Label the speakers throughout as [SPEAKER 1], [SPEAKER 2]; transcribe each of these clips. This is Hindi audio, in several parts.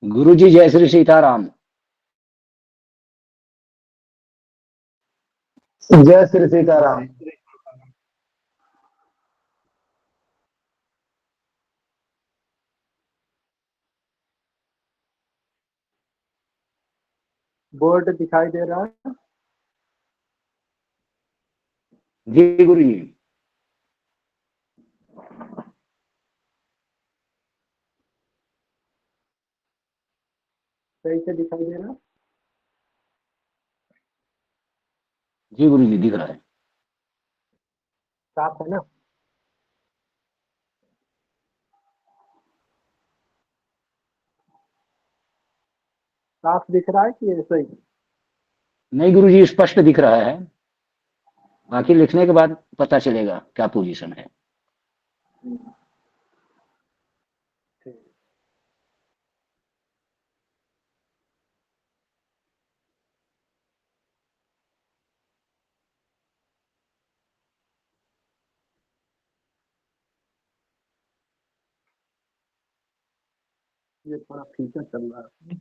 [SPEAKER 1] गुरु जी जय श्री सीताराम।
[SPEAKER 2] जय श्री सीताराम। बोर्ड दिखाई दे रहा है?
[SPEAKER 1] जी गुरु जी।
[SPEAKER 2] सही से दिखाई दे रहा है?
[SPEAKER 1] जी गुरु जी दिख रहा है।
[SPEAKER 2] साफ है ना? साफ दिख रहा है कि ऐसा ही?
[SPEAKER 1] नहीं गुरु जी स्पष्ट दिख रहा है, बाकी लिखने के बाद पता चलेगा क्या पोजीशन है।
[SPEAKER 2] ठीक। ये थोड़ा फीचर चल रहा है।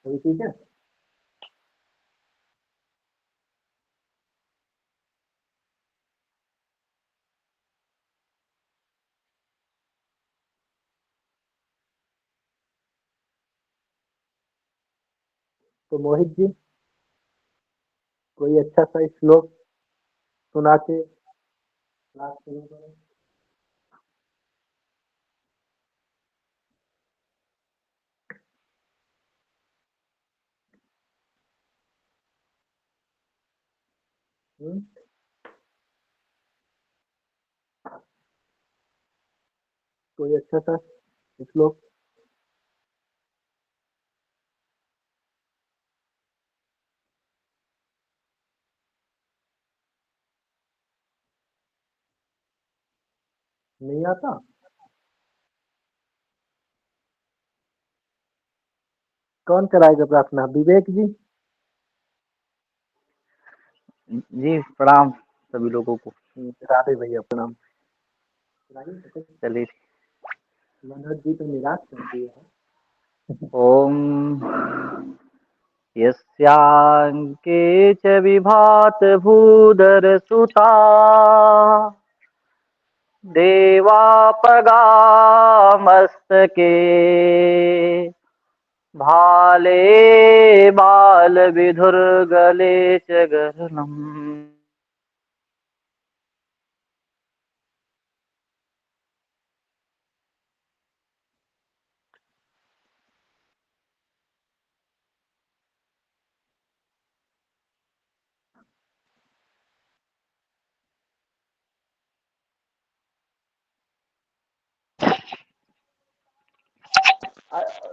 [SPEAKER 2] अभी ठीक है? तो मोहित जी कोई अच्छा सा श्लोक सुना के क्लास शुरू करें। हम्म? कोई अच्छा सा श्लोक। नहीं आता? कौन कराएगा प्रार्थना? विवेक जी?
[SPEAKER 3] जी प्रणाम सभी लोगों को।
[SPEAKER 2] राधे भैया प्रणाम।
[SPEAKER 3] चलिए।
[SPEAKER 2] मनोज जी तो निराश कर दिए हैं।
[SPEAKER 3] ओम यस्यांके च विभात भूधर सुता देवापगा मस्तके भाले बाल विधुर गले च गरलम्।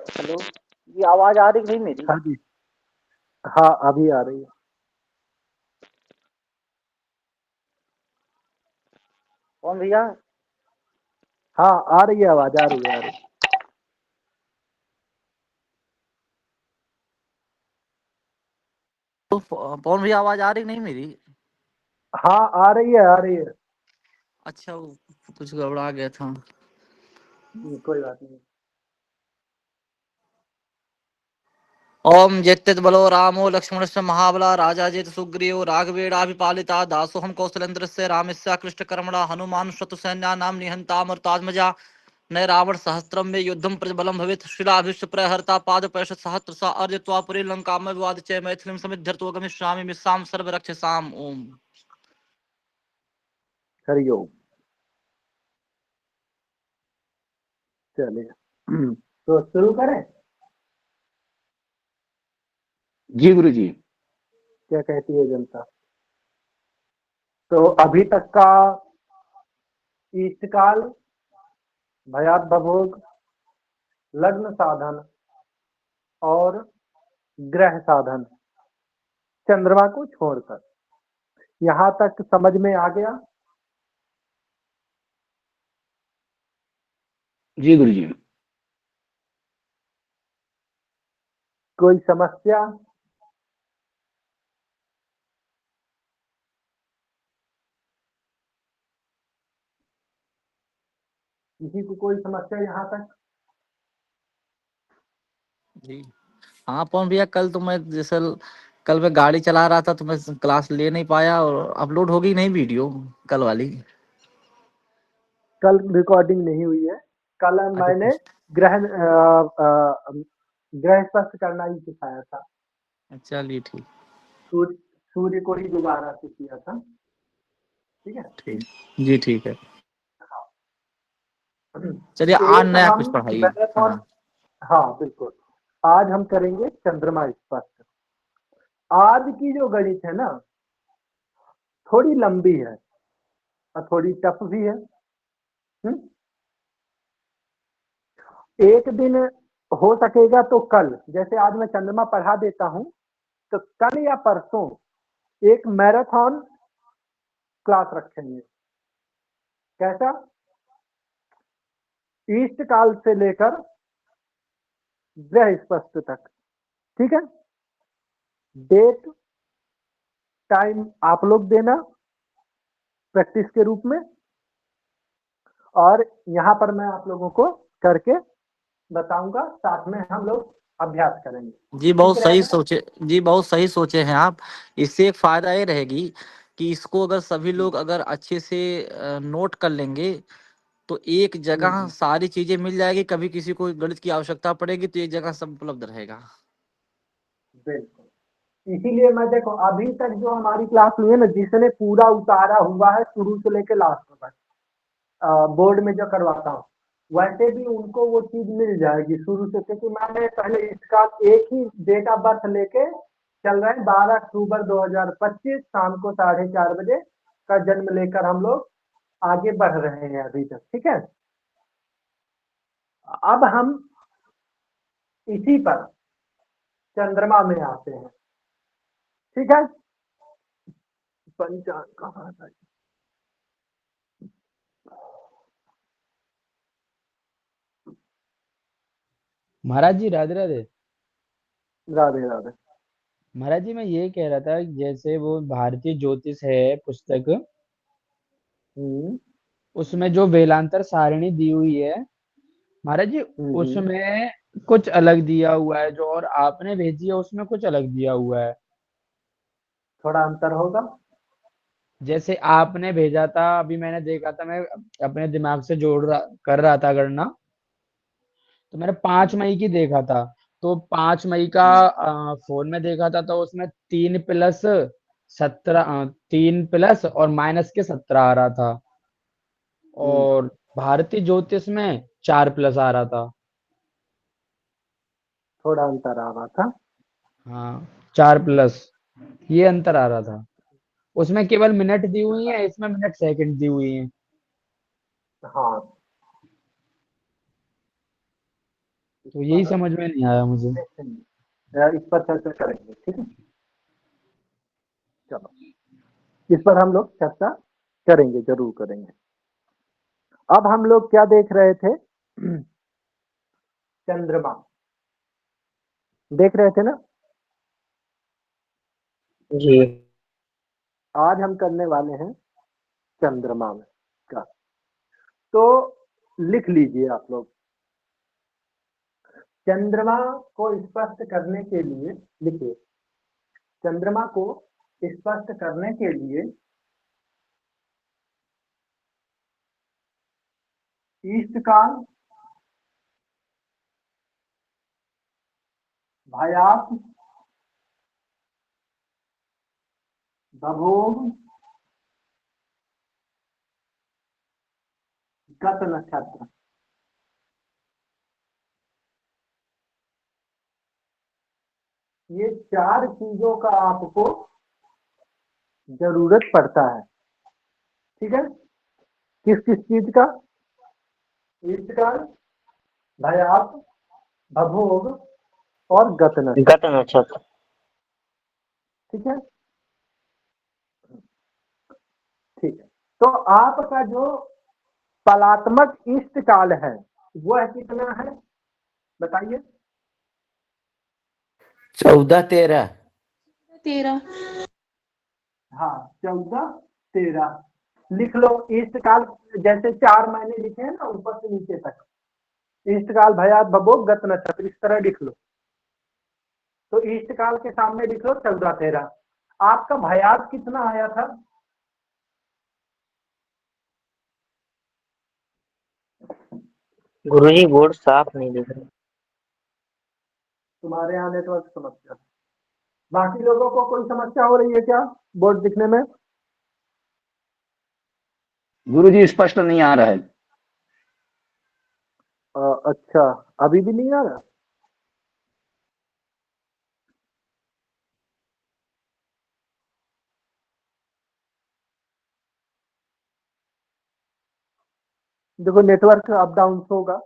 [SPEAKER 3] हेलो जी, आवाज आ रही कि नहीं मेरी?
[SPEAKER 2] हाँ जी। हाँ अभी आ रही है।
[SPEAKER 3] कौन भैया?
[SPEAKER 2] हाँ आ रही है, आवाज आ रही है, आ रही है।
[SPEAKER 3] तो पवन भैया, आवाज आ रही कि नहीं मेरी?
[SPEAKER 2] हाँ आ रही है, आ रही है।
[SPEAKER 3] अच्छा, वो कुछ गड़बड़ा गया था।
[SPEAKER 2] कोई बात नहीं।
[SPEAKER 3] ओम जेत्तित बलो रामो लक्ष्मणस्य महाबला राजा जेत सुग्रीव राघवेणाभिपालिता दासोहम कौशलेन्द्रस्य रामस्य कृष्ट कर्मणा हनुमान शतसैन्यानां निहंता मरुतात्मजा नय रावण सहस्त्रम में युद्धम प्रबलम भवेत् शिलाभिष्ट प्रहर्ता पादपैष सहस्रसा अर्जत्वा पुरी लंकाम विवाद च मैथिलीं समिद्धर्तो गमिष्यामि मिस्साम सर्वरक्षसाम। ओम।
[SPEAKER 2] हरिओम। चलिए तो शुरू करें।
[SPEAKER 1] जी गुरु जी।
[SPEAKER 2] क्या कहती है जनता? तो अभी तक का इष्टकाल, भयाद्भोग, लग्न साधन और ग्रह साधन, चंद्रमा को छोड़कर, यहाँ तक समझ में आ गया?
[SPEAKER 1] जी गुरु जी।
[SPEAKER 2] कोई समस्या? किसी को कोई समस्या यहाँ तक?
[SPEAKER 3] जी हाँ पवन भैया, कल तो मैं जैसे कल मैं गाड़ी चला रहा था तो मैं क्लास ले नहीं पाया, और अपलोड होगी नहीं वीडियो कल वाली।
[SPEAKER 2] कल रिकॉर्डिंग नहीं हुई है। कल
[SPEAKER 3] अच्छा
[SPEAKER 2] मैंने ग्रह ग्रह स्पष्ट करना ही सिखाया था।
[SPEAKER 3] चलिए ठीक।
[SPEAKER 2] सूर्य सूर्य को ही दोबारा से किया था। ठीक है।
[SPEAKER 3] ठीक जी ठीक है। चलिए आज
[SPEAKER 2] एक
[SPEAKER 3] नया
[SPEAKER 2] हम
[SPEAKER 3] कुछ पढ़ाइए।
[SPEAKER 2] मैराथन।
[SPEAKER 3] हाँ
[SPEAKER 2] हाँ बिल्कुल। आज हम करेंगे चंद्रमा स्पष्ट। आज की जो गणित है ना, थोड़ी लंबी है और थोड़ी टफ भी है। हम्म? एक दिन हो सकेगा तो कल, जैसे आज मैं चंद्रमा पढ़ा देता हूं, तो कल या परसों एक मैराथन क्लास रखेंगे। कैसा? ईस्ट काल से लेकर ग्रह स्पष्ट तक। ठीक है। डेट टाइम आप लोग देना प्रैक्टिस के रूप में, और यहाँ पर मैं आप लोगों को करके बताऊंगा, साथ में हम लोग अभ्यास करेंगे।
[SPEAKER 3] जी
[SPEAKER 2] ठीक
[SPEAKER 3] बहुत सही
[SPEAKER 2] रहेगा?
[SPEAKER 3] सोचे। जी बहुत सही सोचे हैं आप। इससे एक फायदा ये रहेगी कि इसको अगर सभी लोग अगर अच्छे से नोट कर लेंगे तो एक जगह
[SPEAKER 2] हम्म,
[SPEAKER 3] सारी चीजें मिल जाएगी। कभी किसी को गणित की आवश्यकता पड़ेगी तो एक जगह सब उपलब्ध रहेगा।
[SPEAKER 2] बिल्कुल। इसीलिए मैं देखो अभी तक जो हमारी क्लास हुई है ना, जिसने पूरा उतारा हुआ है शुरू से लेकर लास्ट तक, बोर्ड में जो करवाता हूँ, वैसे भी उनको वो चीज मिल जाएगी शुरू से, क्योंकि मैंने पहले इसका एक ही डेट ऑफ बर्थ लेके चल रहे हैं। 12 अक्टूबर 2025 शाम को 4:30 बजे का जन्म लेकर हम लोग आगे बढ़ रहे हैं अभी तक। ठीक है। अब हम इसी पर चंद्रमा में आते हैं। ठीक है। पंचांग कहाँ था?
[SPEAKER 4] महाराज जी राधे राधे।
[SPEAKER 2] राधे राधे।
[SPEAKER 4] महाराज जी मैं ये कह रहा था कि जैसे वो भारतीय ज्योतिष है पुस्तक,
[SPEAKER 2] हम्म
[SPEAKER 4] उसमें जो वेलांतर सारणी दी हुई है महाराज जी,
[SPEAKER 2] हम्म।
[SPEAKER 4] उसमें कुछ अलग दिया हुआ है जो, और आपने भेजी है उसमें कुछ अलग दिया हुआ है।
[SPEAKER 2] थोड़ा अंतर होगा।
[SPEAKER 4] जैसे आपने भेजा था, अभी मैंने देखा था, मैं अपने दिमाग से जोड़ रहा कर रहा था गणना, तो मैंने 5 मई की देखा था। तो 5 मई का फोन में देखा था, तो उसमें 3+17, 3+ और -17 आ रहा था, और भारतीय ज्योतिष में 4+ आ रहा था।
[SPEAKER 2] थोड़ा अंतर आ रहा था।
[SPEAKER 4] हाँ, 4+, ये अंतर आ रहा था। उसमें केवल मिनट दी हुई है, इसमें मिनट सेकंड दी हुई है।
[SPEAKER 2] हाँ, इस
[SPEAKER 4] तो यही
[SPEAKER 2] पर
[SPEAKER 4] समझ में नहीं आया मुझे।
[SPEAKER 2] इस पर चर्चा करेंगे, ठीक है। चलो, इस पर हम लोग चर्चा करेंगे, जरूर करेंगे। अब हम लोग क्या देख रहे थे? चंद्रमा देख रहे थे ना।
[SPEAKER 5] जी।
[SPEAKER 2] आज हम करने वाले हैं चंद्रमा में का। तो लिख लीजिए आप लोग, चंद्रमा को स्पष्ट करने के लिए लिखिए। चंद्रमा को स्पष्ट करने के लिए ईष्टकाल, भायाप, भभोग, गत नक्षत्र, ये 4 चीजों का आपको जरूरत पड़ता है, ठीक है। किस किस चीज का? ईष्टकाल, भयाप, भभोग और गत नक्षत्र,
[SPEAKER 5] गत नक्षत्र।
[SPEAKER 2] ठीक है। ठीक है, तो आपका जो कलात्मक इष्टकाल है वह कितना है बताइए?
[SPEAKER 5] 14-13।
[SPEAKER 6] 13।
[SPEAKER 2] हाँ, 14, 13 लिख लो। इष्टकाल जैसे 4 महीने लिखे हैं ना, ऊपर से नीचे तक, इष्टकाल, भयात, भभोग, गत नक्षत्र, इस तरह लिख लो। तो इष्टकाल के सामने लिख लो 14, 13। आपका भयात कितना आया था?
[SPEAKER 5] गुरुजी बोर्ड साफ नहीं दिख रहा।
[SPEAKER 2] तुम्हारे यहाँ नेटवर्क समस्या, बाकी लोगों को कोई समस्या हो रही है क्या बोर्ड दिखने में?
[SPEAKER 1] गुरुजी स्पष्ट नहीं आ रहा है।
[SPEAKER 2] अच्छा, अभी भी नहीं आ रहा? देखो, नेटवर्क अप डाउन होगा,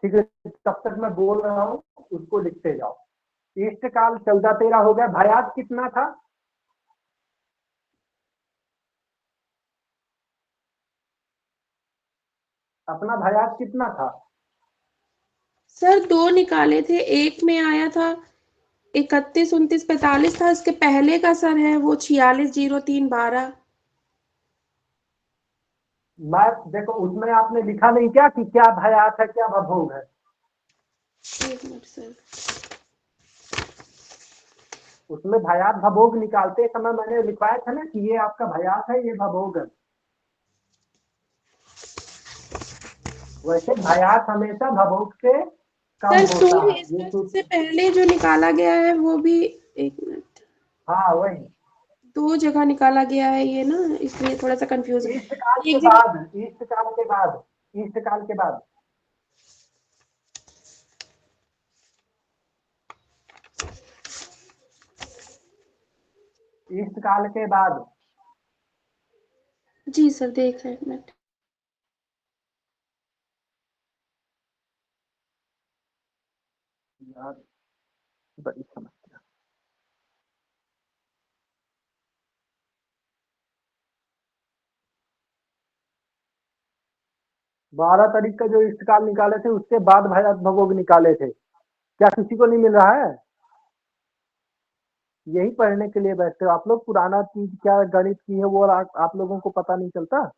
[SPEAKER 2] ठीक है। तब तक मैं बोल रहा हूँ, उसको लिखते जाओ। इष्टकाल 14, 13 हो गया। भयात कितना था? अपना भयात कितना था?
[SPEAKER 6] सर 2 निकाले थे, एक में आया था 31, 29, 45 था। इसके पहले का सर है वो 46, 03, 12।
[SPEAKER 2] मैं देखो, उसमें आपने लिखा नहीं क्या कि क्या भयात है क्या भभोग है?
[SPEAKER 6] 1 मिनट सर।
[SPEAKER 2] उसमें भयात भभोग निकालते समय मैंने लिखवाया था ना कि ये आपका भयात है, ये भभोग है। वैसे भयात हमेशा भभोग से कम
[SPEAKER 6] सर
[SPEAKER 2] होता
[SPEAKER 6] 2
[SPEAKER 2] है, ये
[SPEAKER 6] इससे पहले जो निकाला गया है वो भी 1 मिनट,
[SPEAKER 2] हाँ वही।
[SPEAKER 6] 2 जगह निकाला गया है ये ना, इसलिए थोड़ा सा कंफ्यूज है।
[SPEAKER 2] इष्टकाल के
[SPEAKER 6] एक जगह
[SPEAKER 2] बाद, इष्टकाल के बाद, इष्टकाल के बाद, इष्टकाल के बाद
[SPEAKER 6] जी सर देख रहे हैं, 1 मिनट।
[SPEAKER 2] यार बड़ी समस्या। 12 तारीख का जो इष्टकाल निकाले थे उसके बाद भयात भभोग निकाले थे, क्या किसी को नहीं मिल रहा है? यही पढ़ने के लिए बैठते हो आप लोग? पुराना चीज क्या गणित की है वो आप लोगों को पता नहीं चलता?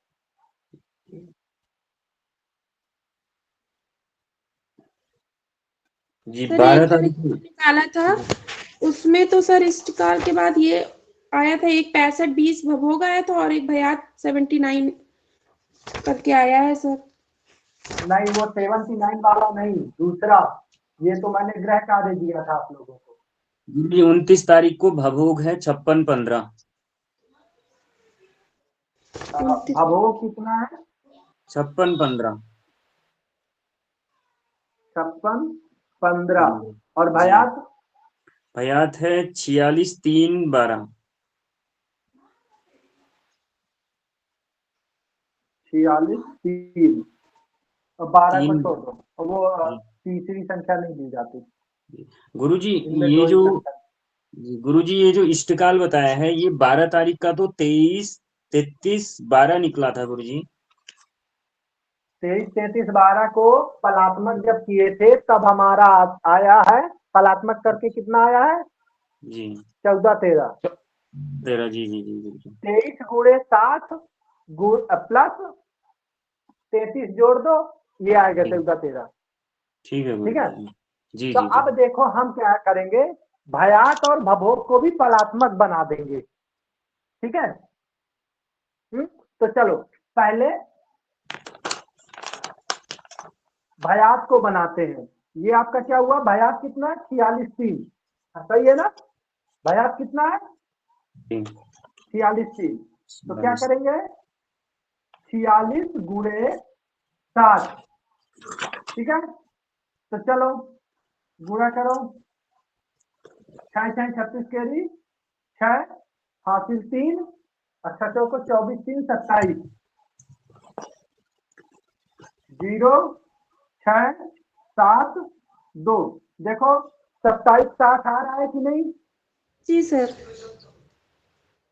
[SPEAKER 5] जी,
[SPEAKER 6] सर
[SPEAKER 5] 12
[SPEAKER 6] 1 तारीख
[SPEAKER 5] तारीख
[SPEAKER 6] को
[SPEAKER 5] को।
[SPEAKER 6] निकाला था, उसमें तो सर इष्टकाल के बाद ये आया था, एक 65, 20 भभोग आया था और एक भयात 79 करके आया है सर।
[SPEAKER 2] नहीं, वो 79 वाला नहीं, दूसरा ये तो मैंने ग्रह कार्य दिया था आप लोगों को।
[SPEAKER 7] गुरुजी 29 तारीख को भभोग है 56-15।
[SPEAKER 2] भभोग कितना है?
[SPEAKER 7] 56-15।
[SPEAKER 2] 56-15 और भयात?
[SPEAKER 7] भयात है 46-3-12।
[SPEAKER 2] 46-3 और 12 को
[SPEAKER 7] 3।
[SPEAKER 2] छोड़ दो, और वो तीसरी संख्या नहीं दी जाती
[SPEAKER 7] गुरुजी
[SPEAKER 2] इनमें,
[SPEAKER 7] ये
[SPEAKER 2] दो ही
[SPEAKER 7] जो
[SPEAKER 2] संख्या।
[SPEAKER 7] गुरुजी ये जो इष्टकाल बताया है ये 12 तारीख का तो 23-33-12 निकला था गुरुजी।
[SPEAKER 2] 23-33-12 को फलात्मक जब किए थे तब हमारा आया है, फलात्मक करके कितना आया है?
[SPEAKER 7] जी
[SPEAKER 2] 14-13।
[SPEAKER 7] 13। जी जी जी गुरुजी।
[SPEAKER 2] 23 गुणे 7 प्लस 33 जोड़ दो, ये आएगा 14-13।
[SPEAKER 7] ठीक है
[SPEAKER 2] ठीक है,
[SPEAKER 7] गुरुजी। जी
[SPEAKER 2] तो
[SPEAKER 7] जी
[SPEAKER 2] अब देखो हम क्या करेंगे, भयात और भभोग को भी फलात्मक बना देंगे। ठीक है, तो चलो पहले भयात को बनाते हैं। ये आपका क्या हुआ, भयात कितना है? 46-3, सही है ना? भयात कितना है?
[SPEAKER 7] जी।
[SPEAKER 2] 46-3। तो क्या करेंगे, 46 गुणे 7। ठीक है, तो चलो गुणा करो, 6 6 36 केरी 6 हासिल 3, अच्छा चौको 24 3 27, 0 6 7 2। देखो 27 7 आ रहा है कि नहीं?
[SPEAKER 6] जी सर।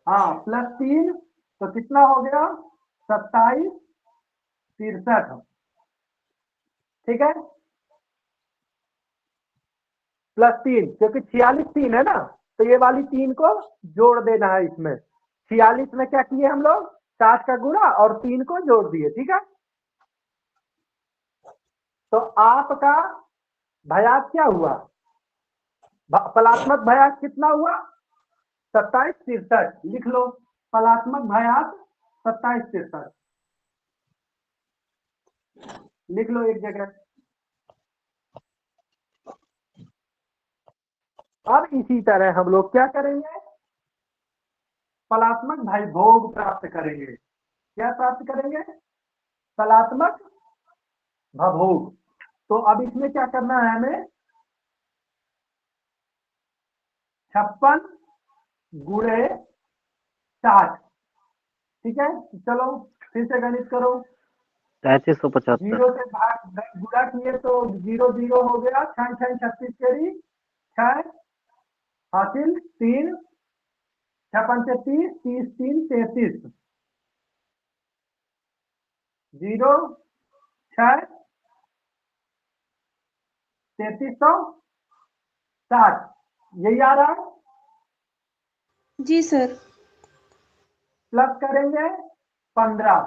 [SPEAKER 2] हाँ, प्लस 3 तो कितना हो गया? 27 63। ठीक है, प्लस 3, क्योंकि 46-3 है ना, तो ये वाली 3 को जोड़ देना है इसमें। 46 में क्या किए हम लोग, 7 का गुणा और 3 को जोड़ दिए। ठीक है, तो आपका भयात क्या हुआ, फलात्मक भयात कितना हुआ? 27 63। लिख लो, फलात्मक भयात 27 63 लिख लो एक जगह। अब इसी तरह हम लोग क्या करेंगे, फलात्मक भोग प्राप्त करेंगे। क्या प्राप्त करेंगे? फलात्मक भभोग। तो अब इसमें क्या करना है हमें, 56 गुणे 60। ठीक है, चलो फिर से गणित करो।
[SPEAKER 5] 3375।
[SPEAKER 2] 0 से भाग गुणा किए तो 0 0 हो गया, 6 6 36 करी 6 हासिल 3, 6 5 30 30 3 33, 0 6 3360। यही आ रहा है।
[SPEAKER 6] जी सर।
[SPEAKER 2] प्लस करेंगे 15,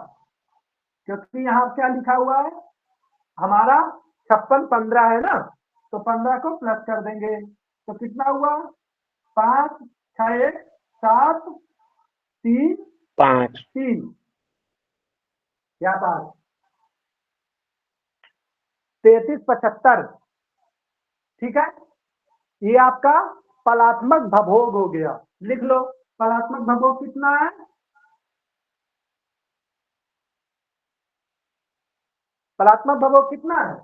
[SPEAKER 2] क्योंकि यहाँ क्या लिखा हुआ है हमारा 56 15 है ना, तो 15 को प्लस कर देंगे तो कितना हुआ, 5 6 1 7 3
[SPEAKER 5] 5।
[SPEAKER 2] 3 क्या 5 33 75। ठीक है, ये आपका फलात्मक भभोग हो गया। लिख लो, फलात्मक भभोग कितना है? फलात्मक भभोग कितना है?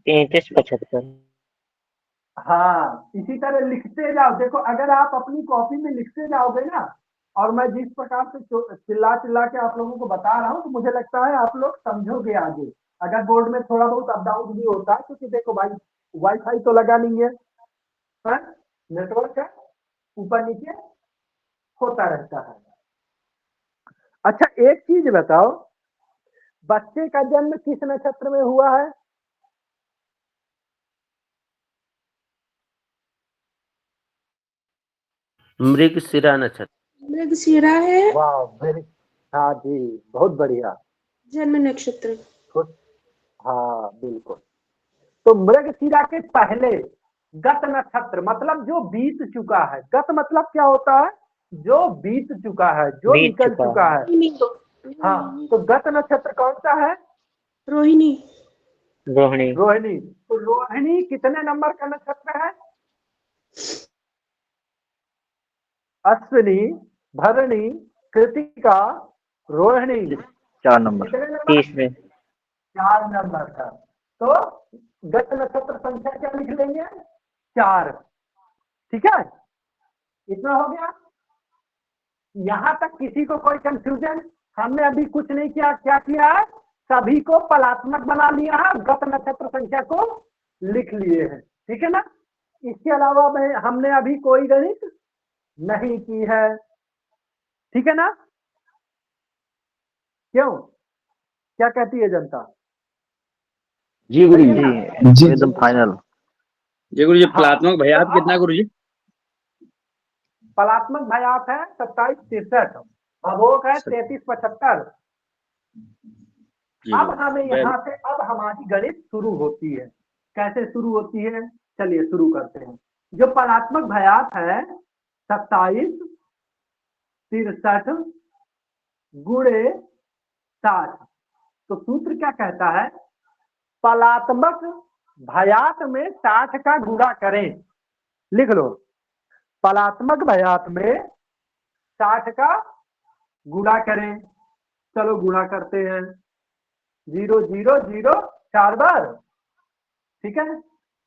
[SPEAKER 5] 3375।
[SPEAKER 2] हाँ, इसी तरह लिखते जाओ। देखो अगर आप अपनी कॉपी में लिखते जाओगे ना, और मैं जिस प्रकार से चिल्ला चिल्ला के आप लोगों को बता रहा हूँ, तो मुझे लगता है आप लोग समझोगे आगे। अगर बोर्ड में थोड़ा बहुत अप डाउन भी होता है, क्योंकि देखो भाई वाईफाई तो लगा नहीं है, नेटवर्क है, ऊपर नीचे होता रहता है। अच्छा एक चीज बताओ, बच्चे का जन्म किस नक्षत्र में हुआ है?
[SPEAKER 5] मृगशिरा नक्षत्र।
[SPEAKER 6] मृगशिरा है।
[SPEAKER 2] वाह वेरी, हाँ जी बहुत बढ़िया।
[SPEAKER 6] जन्म नक्षत्र।
[SPEAKER 2] हाँ बिल्कुल। तो मृगशिरा के पहले गत नक्षत्र, मतलब जो बीत चुका है। गत मतलब क्या होता है, जो बीत चुका है, जो
[SPEAKER 5] बीत
[SPEAKER 2] निकल
[SPEAKER 5] चुका
[SPEAKER 2] चुका है। हाँ, तो गत नक्षत्र कौन सा है?
[SPEAKER 6] रोहिणी।
[SPEAKER 5] रोहिणी।
[SPEAKER 2] रोहिणी। तो रोहिणी कितने नंबर का नक्षत्र है? अश्विनी, भरणी, कृतिका, रोहिणी।
[SPEAKER 5] 4 नंबर।
[SPEAKER 2] कितने नंबर?
[SPEAKER 5] तीसरे।
[SPEAKER 2] 4 नंबर का। तो गत नक्षत्र संख्या क्या लिख लेंगे? 4। ठीक है, इतना हो गया। यहां तक किसी को कोई कंफ्यूजन? हमने अभी कुछ नहीं किया। क्या किया है? सभी को पलात्मक बना लिया है, गत नक्षत्र संख्या को लिख लिए हैं। ठीक है ना? इसके अलावा हमने अभी कोई गणित नहीं की है। ठीक है ना? क्यों, क्या कहती है जनता?
[SPEAKER 1] जी गुरु
[SPEAKER 2] सही
[SPEAKER 1] जी।
[SPEAKER 2] है ना?
[SPEAKER 5] जी एकदम फाइनल।
[SPEAKER 8] जी गुरु जी,
[SPEAKER 2] हाँ,
[SPEAKER 8] कलात्मक भयात
[SPEAKER 2] तो
[SPEAKER 8] कितना गुरु जी?
[SPEAKER 2] पलात्मक भयात है 2763, भवोक है 3375।
[SPEAKER 8] जी
[SPEAKER 2] अब
[SPEAKER 8] गुरु
[SPEAKER 2] हमें
[SPEAKER 8] वेरी
[SPEAKER 2] यहाँ से अब हमारी गणित शुरू होती है। कैसे शुरू होती है? चलिए शुरू करते हैं। जो पलात्मक भयात है 27 63 गुणे 60। तो सूत्र क्या कहता है? पलात्मक भयात में 60 का गुणा करें। लिख लो, पलात्मक भयात में 60 का गुणा करें। चलो गुणा करते हैं। 0 0 0 4 बार। ठीक है,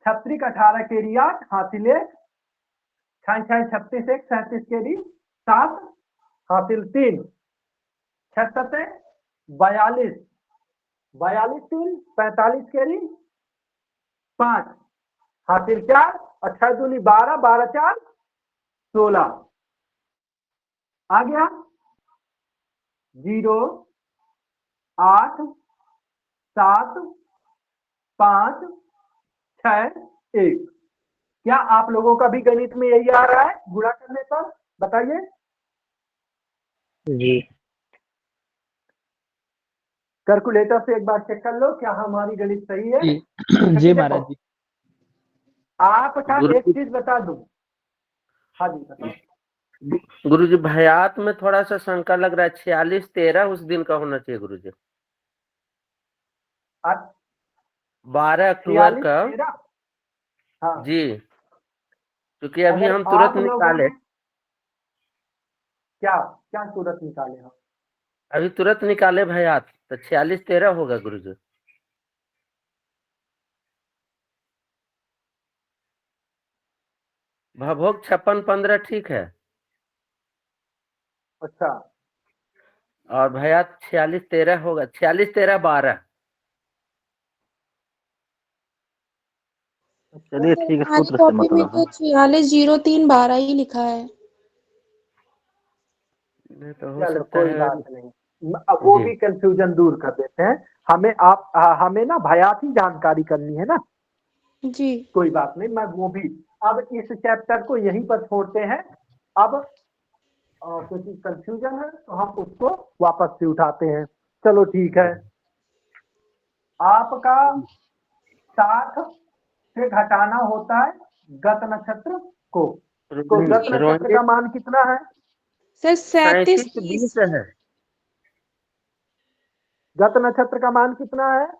[SPEAKER 2] 36 18 केरी 8 हासिल 1, 6 6 36 1 37 केरी 7 हासिल 3, 6 7 42 42 3 45 केरी 5 हासिल 4 और 6 दूनी 12 12 4 16। आ गया? 0 8 7 5 6 1। क्या आप लोगों का भी गणित में यही आ रहा है गुणा करने पर? बताइए।
[SPEAKER 5] जी
[SPEAKER 2] कैलकुलेटर से एक बार चेक कर लो, क्या हमारी गणित सही है?
[SPEAKER 4] जी
[SPEAKER 2] क्योंकि
[SPEAKER 4] जी
[SPEAKER 2] देखो,
[SPEAKER 4] महाराज जी।
[SPEAKER 2] आपका
[SPEAKER 5] गुरु
[SPEAKER 2] एक चीज बता दूं। हाँ जी बताओ।
[SPEAKER 5] गुरु जी, भयात में थोड़ा सा शंका लग रहा है। 46 13 उस दिन का होना चाहिए गुरु जी। 12 अक्टूबर
[SPEAKER 2] 46
[SPEAKER 5] का।
[SPEAKER 2] 13। हाँ,
[SPEAKER 5] जी, क्योंकि अभी
[SPEAKER 2] अगर
[SPEAKER 5] हम तुरंत
[SPEAKER 2] आप लोगों
[SPEAKER 5] निकाले।
[SPEAKER 2] ने क्या क्या सूरत निकाले हम?
[SPEAKER 5] अभी तुरंत निकाले भयात, तो 46 13 होगा गुरु जी। भवोक 56 15 ठीक है।
[SPEAKER 2] अच्छा,
[SPEAKER 5] और भयात 46 13 होगा। 46 13 12। चलिए
[SPEAKER 6] सर
[SPEAKER 5] ठीक है,
[SPEAKER 6] हमारी
[SPEAKER 5] सूत्र से
[SPEAKER 6] कॉपी में
[SPEAKER 5] मतलब है।
[SPEAKER 6] तो 460312 ही लिखा है।
[SPEAKER 5] नहीं तो हो
[SPEAKER 2] चलो
[SPEAKER 5] सकता
[SPEAKER 2] कोई
[SPEAKER 5] है।
[SPEAKER 2] बात नहीं। अब वो
[SPEAKER 5] जी
[SPEAKER 2] भी कंफ्यूजन दूर कर देते हैं। हमें ना भयात ही जानकारी करनी है ना।
[SPEAKER 6] जी
[SPEAKER 2] कोई बात नहीं, मैं वो भी अब इस चैप्टर को यहीं पर छोड़ते हैं। अब क्योंकि कंफ्यूजन है तो हम उसको वापस से उठाते हैं। चलो ठीक है। आपका 60 से घटाना होता है गत नक्षत्र को। तो गत नक्षत्र
[SPEAKER 5] रोहिणी
[SPEAKER 2] का मान कितना है?
[SPEAKER 6] सर 37
[SPEAKER 5] 37
[SPEAKER 6] 30।
[SPEAKER 5] 20 है।
[SPEAKER 2] गत नक्षत्र का मान कितना है?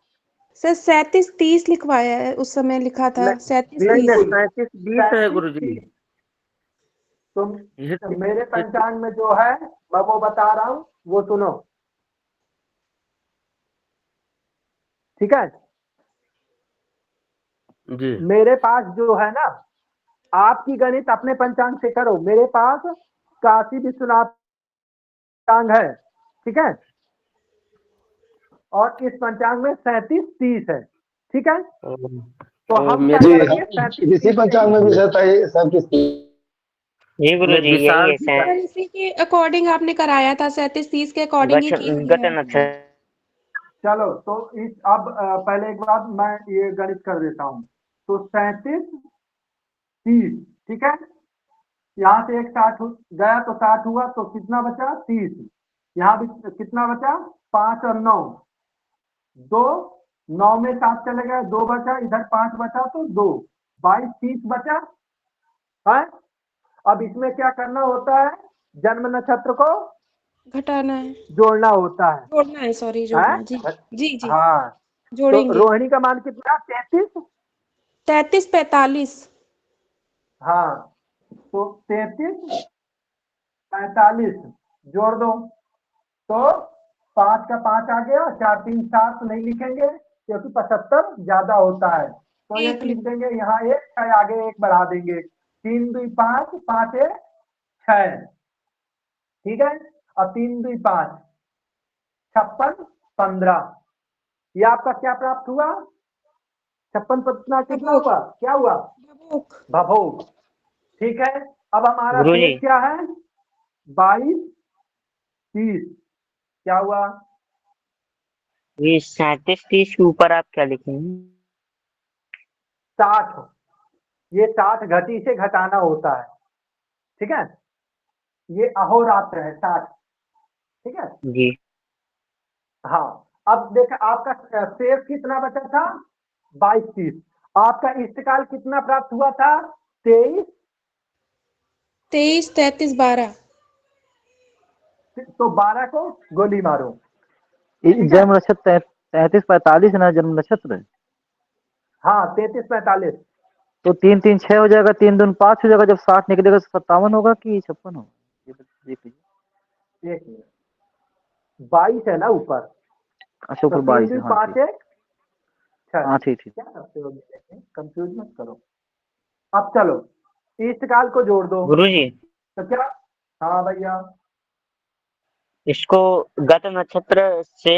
[SPEAKER 6] सर 37 30 लिखवाया है, उस समय लिखा था 37
[SPEAKER 5] नहीं
[SPEAKER 6] 30।
[SPEAKER 5] नहीं,
[SPEAKER 2] बिल्कुल
[SPEAKER 5] 37 20 है
[SPEAKER 2] 37
[SPEAKER 5] गुरु जी।
[SPEAKER 2] 30। तो
[SPEAKER 5] ये ठीक-
[SPEAKER 2] मेरे
[SPEAKER 5] ये ठीक-
[SPEAKER 2] पंचांग में जो है मैं वो बता रहा हूं, वो सुनो। ठीक है,
[SPEAKER 5] जी
[SPEAKER 2] मेरे पास जो है ना, आपकी गणित अपने पंचांग से करो। मेरे पास काशी विश्वनाथ पंचांग है। ठीक है, और इस पंचांग में 37 30 है। ठीक है, तो हम क्या
[SPEAKER 5] मेरे
[SPEAKER 2] करेंगे? 37
[SPEAKER 1] इसी
[SPEAKER 2] 30
[SPEAKER 1] पंचांग में भी रहता है सब किसकी।
[SPEAKER 5] जी गुरु जी यही है
[SPEAKER 6] सर इसी के अकॉर्डिंग आपने कराया था, 37 30 के अकॉर्डिंग ही की हुई है।
[SPEAKER 2] चलो तो अब पहले एक बात मैं ये गणित कर देता हूँ। तो 37 30। ठीक है, यहाँ से एक 60 गया तो 60 हुआ, तो कितना बचा? 30। यहाँ भी कितना बचा? 5 और 9 2। 9 में 7 चले गए, 2 बचा। इधर 5 बचा तो 2 22 30 बचा है। अब इसमें क्या करना होता है? जन्म नक्षत्र को
[SPEAKER 6] घटाना है,
[SPEAKER 2] जोड़ना होता है।
[SPEAKER 6] जोड़ना है, सॉरी जोड़ना है। जी जी जी।
[SPEAKER 2] हाँ, तो
[SPEAKER 6] जोड़ेंगे।
[SPEAKER 2] रोहिणी का मान कितना, 33।
[SPEAKER 6] 33 45।
[SPEAKER 2] हाँ, तो 33 45 जोड़ दो, तो 5 का 5 आ गया, 4 3 7 नहीं लिखेंगे क्योंकि 75 ज्यादा होता है, तो
[SPEAKER 6] एक
[SPEAKER 2] एक लिख
[SPEAKER 6] लिख
[SPEAKER 2] देंगे यहाँ, एक 6 आगे एक बढ़ा देंगे, 3 2 5 5 1 6, ठीक है। और 3 2 5 56 15, ये आपका क्या प्राप्त हुआ, 56 पतना कितना
[SPEAKER 6] भभोग।
[SPEAKER 2] हुआ, क्या हुआ,
[SPEAKER 6] भभोग।
[SPEAKER 2] भभोग, ठीक है। अब हमारा
[SPEAKER 5] गुरुजी।
[SPEAKER 2] शेष क्या है, 22 30, क्या हुआ,
[SPEAKER 5] ये 37 30 के ऊपर आप क्या लिखेंगे?
[SPEAKER 2] 60, ये 60 घटी से घटाना होता है, ठीक है, ये अहोरात्र है 60, ठीक है।
[SPEAKER 5] जी।
[SPEAKER 2] हाँ, अब देख आपका शेष कितना बचा था, 22 30, आपका इष्टकाल कितना प्राप्त हुआ था, 23,
[SPEAKER 6] 23 33 12।
[SPEAKER 2] तो 12 को गोली मारो,
[SPEAKER 8] जन्म नक्षत्र 33 45 ना जन्म नक्षत्र,
[SPEAKER 2] हाँ 33 45,
[SPEAKER 8] तो 3 3 6 हो जाएगा, 3 दून 5 हो जाएगा, जब 60 निकलेगा तो 57 होगा कि 56 होगा, ये देख लीजिए।
[SPEAKER 2] एक मिनट, 22 है ना ऊपर,
[SPEAKER 8] अच्छा
[SPEAKER 2] तो
[SPEAKER 8] ऊपर
[SPEAKER 2] 3
[SPEAKER 8] 22
[SPEAKER 2] 2
[SPEAKER 8] है, हाँ
[SPEAKER 2] 5
[SPEAKER 8] ठीक,
[SPEAKER 2] 1 6,
[SPEAKER 8] हाँ ठीक ठीक।
[SPEAKER 2] क्या करते हो, कंफ्यूज मत करो। अब चलो इष्टकाल को जोड़ दो,
[SPEAKER 5] गुरुजी,
[SPEAKER 2] तो क्या, हाँ भैया,
[SPEAKER 5] इसको गत नक्षत्र से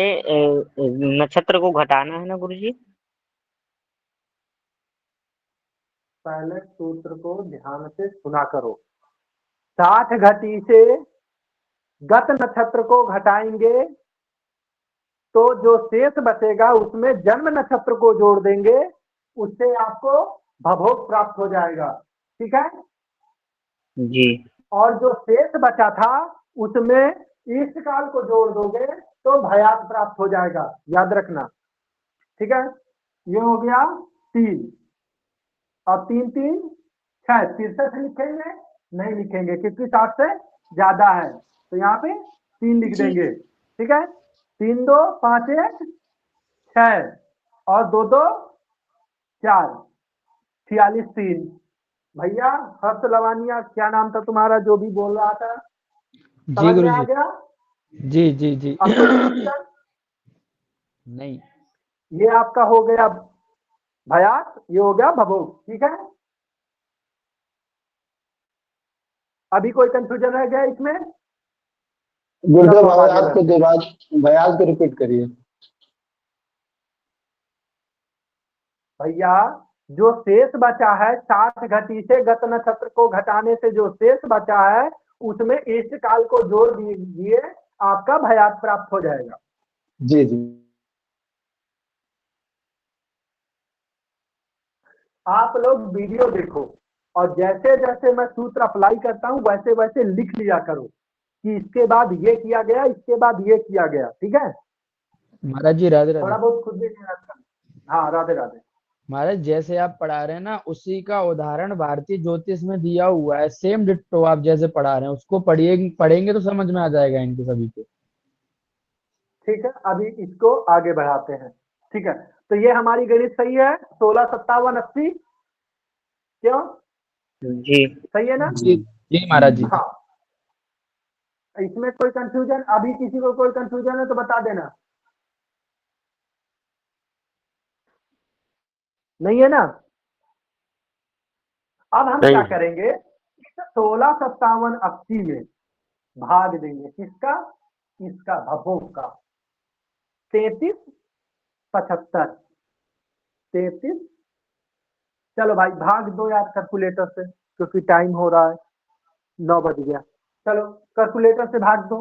[SPEAKER 5] नक्षत्र को घटाना है ना गुरुजी?
[SPEAKER 2] पहले सूत्र को ध्यान से सुना करो, 60 घटी से गत नक्षत्र को घटाएंगे, तो जो शेष बचेगा उसमें जन्म नक्षत्र को जोड़ देंगे, उससे आपको भभोग प्राप्त हो जाएगा, ठीक है।
[SPEAKER 5] जी।
[SPEAKER 2] और जो शेष बचा था उसमें इष्ट काल को जोड़ दोगे तो भयात प्राप्त हो जाएगा, याद रखना, ठीक है। ये हो गया 3, और 3 3 6, 63 लिखेंगे, नहीं लिखेंगे क्योंकि 60 से ज्यादा है, तो यहाँ पे 3 लिख
[SPEAKER 6] जी।
[SPEAKER 2] देंगे, ठीक है। 3 2 5 1 6, और 2 2 4, 46 3, भैया हर्ष लवानिया क्या नाम था तुम्हारा जो भी बोल रहा था,
[SPEAKER 4] जी
[SPEAKER 2] समझ में आ
[SPEAKER 4] गुरुजी,
[SPEAKER 2] गया।
[SPEAKER 4] जी जी जी।
[SPEAKER 2] अब कोई क्वेश्चन,
[SPEAKER 4] नहीं,
[SPEAKER 2] ये आपका हो गया भयात, ये हो गया भभोग, ठीक है। अभी कोई कंफ्यूजन रह गया इसमें,
[SPEAKER 1] गुरुदेव
[SPEAKER 2] चलो अब आगे
[SPEAKER 1] भयास को
[SPEAKER 2] बढ़ते हैं।
[SPEAKER 1] भयास को रिपीट करिए।
[SPEAKER 2] भैया जो शेष बचा है 60 घटी से गत नक्षत्र को घटाने से जो शेष बचा है उसमें इष्ट काल को जोड़ दीजिए, आपका भयात प्राप्त हो जाएगा।
[SPEAKER 1] जी जी,
[SPEAKER 2] आप लोग वीडियो देखो और जैसे जैसे मैं सूत्र अप्लाई करता हूँ वैसे वैसे लिख लिया करो कि इसके बाद ये किया गया, इसके बाद ये किया गया, ठीक है।
[SPEAKER 4] महाराज जी राधे
[SPEAKER 2] थोड़ा
[SPEAKER 4] राधे।
[SPEAKER 2] बहुत खुद भी मेहनत करना। हाँ राधे राधे।
[SPEAKER 4] महाराज जैसे आप पढ़ा रहे हैं ना, उसी का उदाहरण भारतीय ज्योतिष में दिया हुआ है, सेम डिट्टो आप जैसे पढ़ा रहे हैं उसको पढ़िए, पढ़ेंगे तो समझ में आ जाएगा इनके सभी को।
[SPEAKER 2] ठीक है, अभी इसको आगे बढ़ाते हैं, ठीक है। तो ये हमारी गणित सही है, 16 57 80, क्यों
[SPEAKER 5] जी।
[SPEAKER 2] सही है ना।
[SPEAKER 4] जी जी महाराज जी।
[SPEAKER 2] हाँ, इसमें कोई कंफ्यूजन, अभी किसी को कोई कंफ्यूजन है तो बता देना, नहीं है ना। अब हम क्या
[SPEAKER 5] नहीं।
[SPEAKER 2] करेंगे, 16 57 80 में भाग देंगे किसका, इसका भभोग का, 33 75, 33, चलो भाई भाग दो यार कैलकुलेटर से क्योंकि टाइम हो रहा है, 9 बज गया, चलो कैलकुलेटर से भाग दो,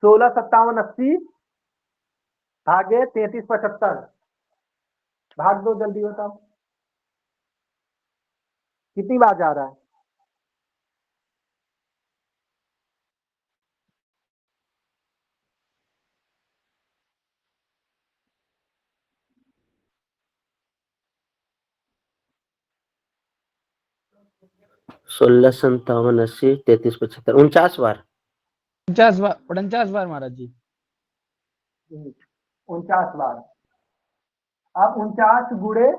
[SPEAKER 2] 16 57 80 भागे 33 75, भाग दो जल्दी बताओ कितनी बार जा रहा है।
[SPEAKER 5] सोलह 57 80 33 75 49 बार।
[SPEAKER 4] 49 बार, 49 बार महाराज जी।
[SPEAKER 2] 49 बार। अब 49 गुणे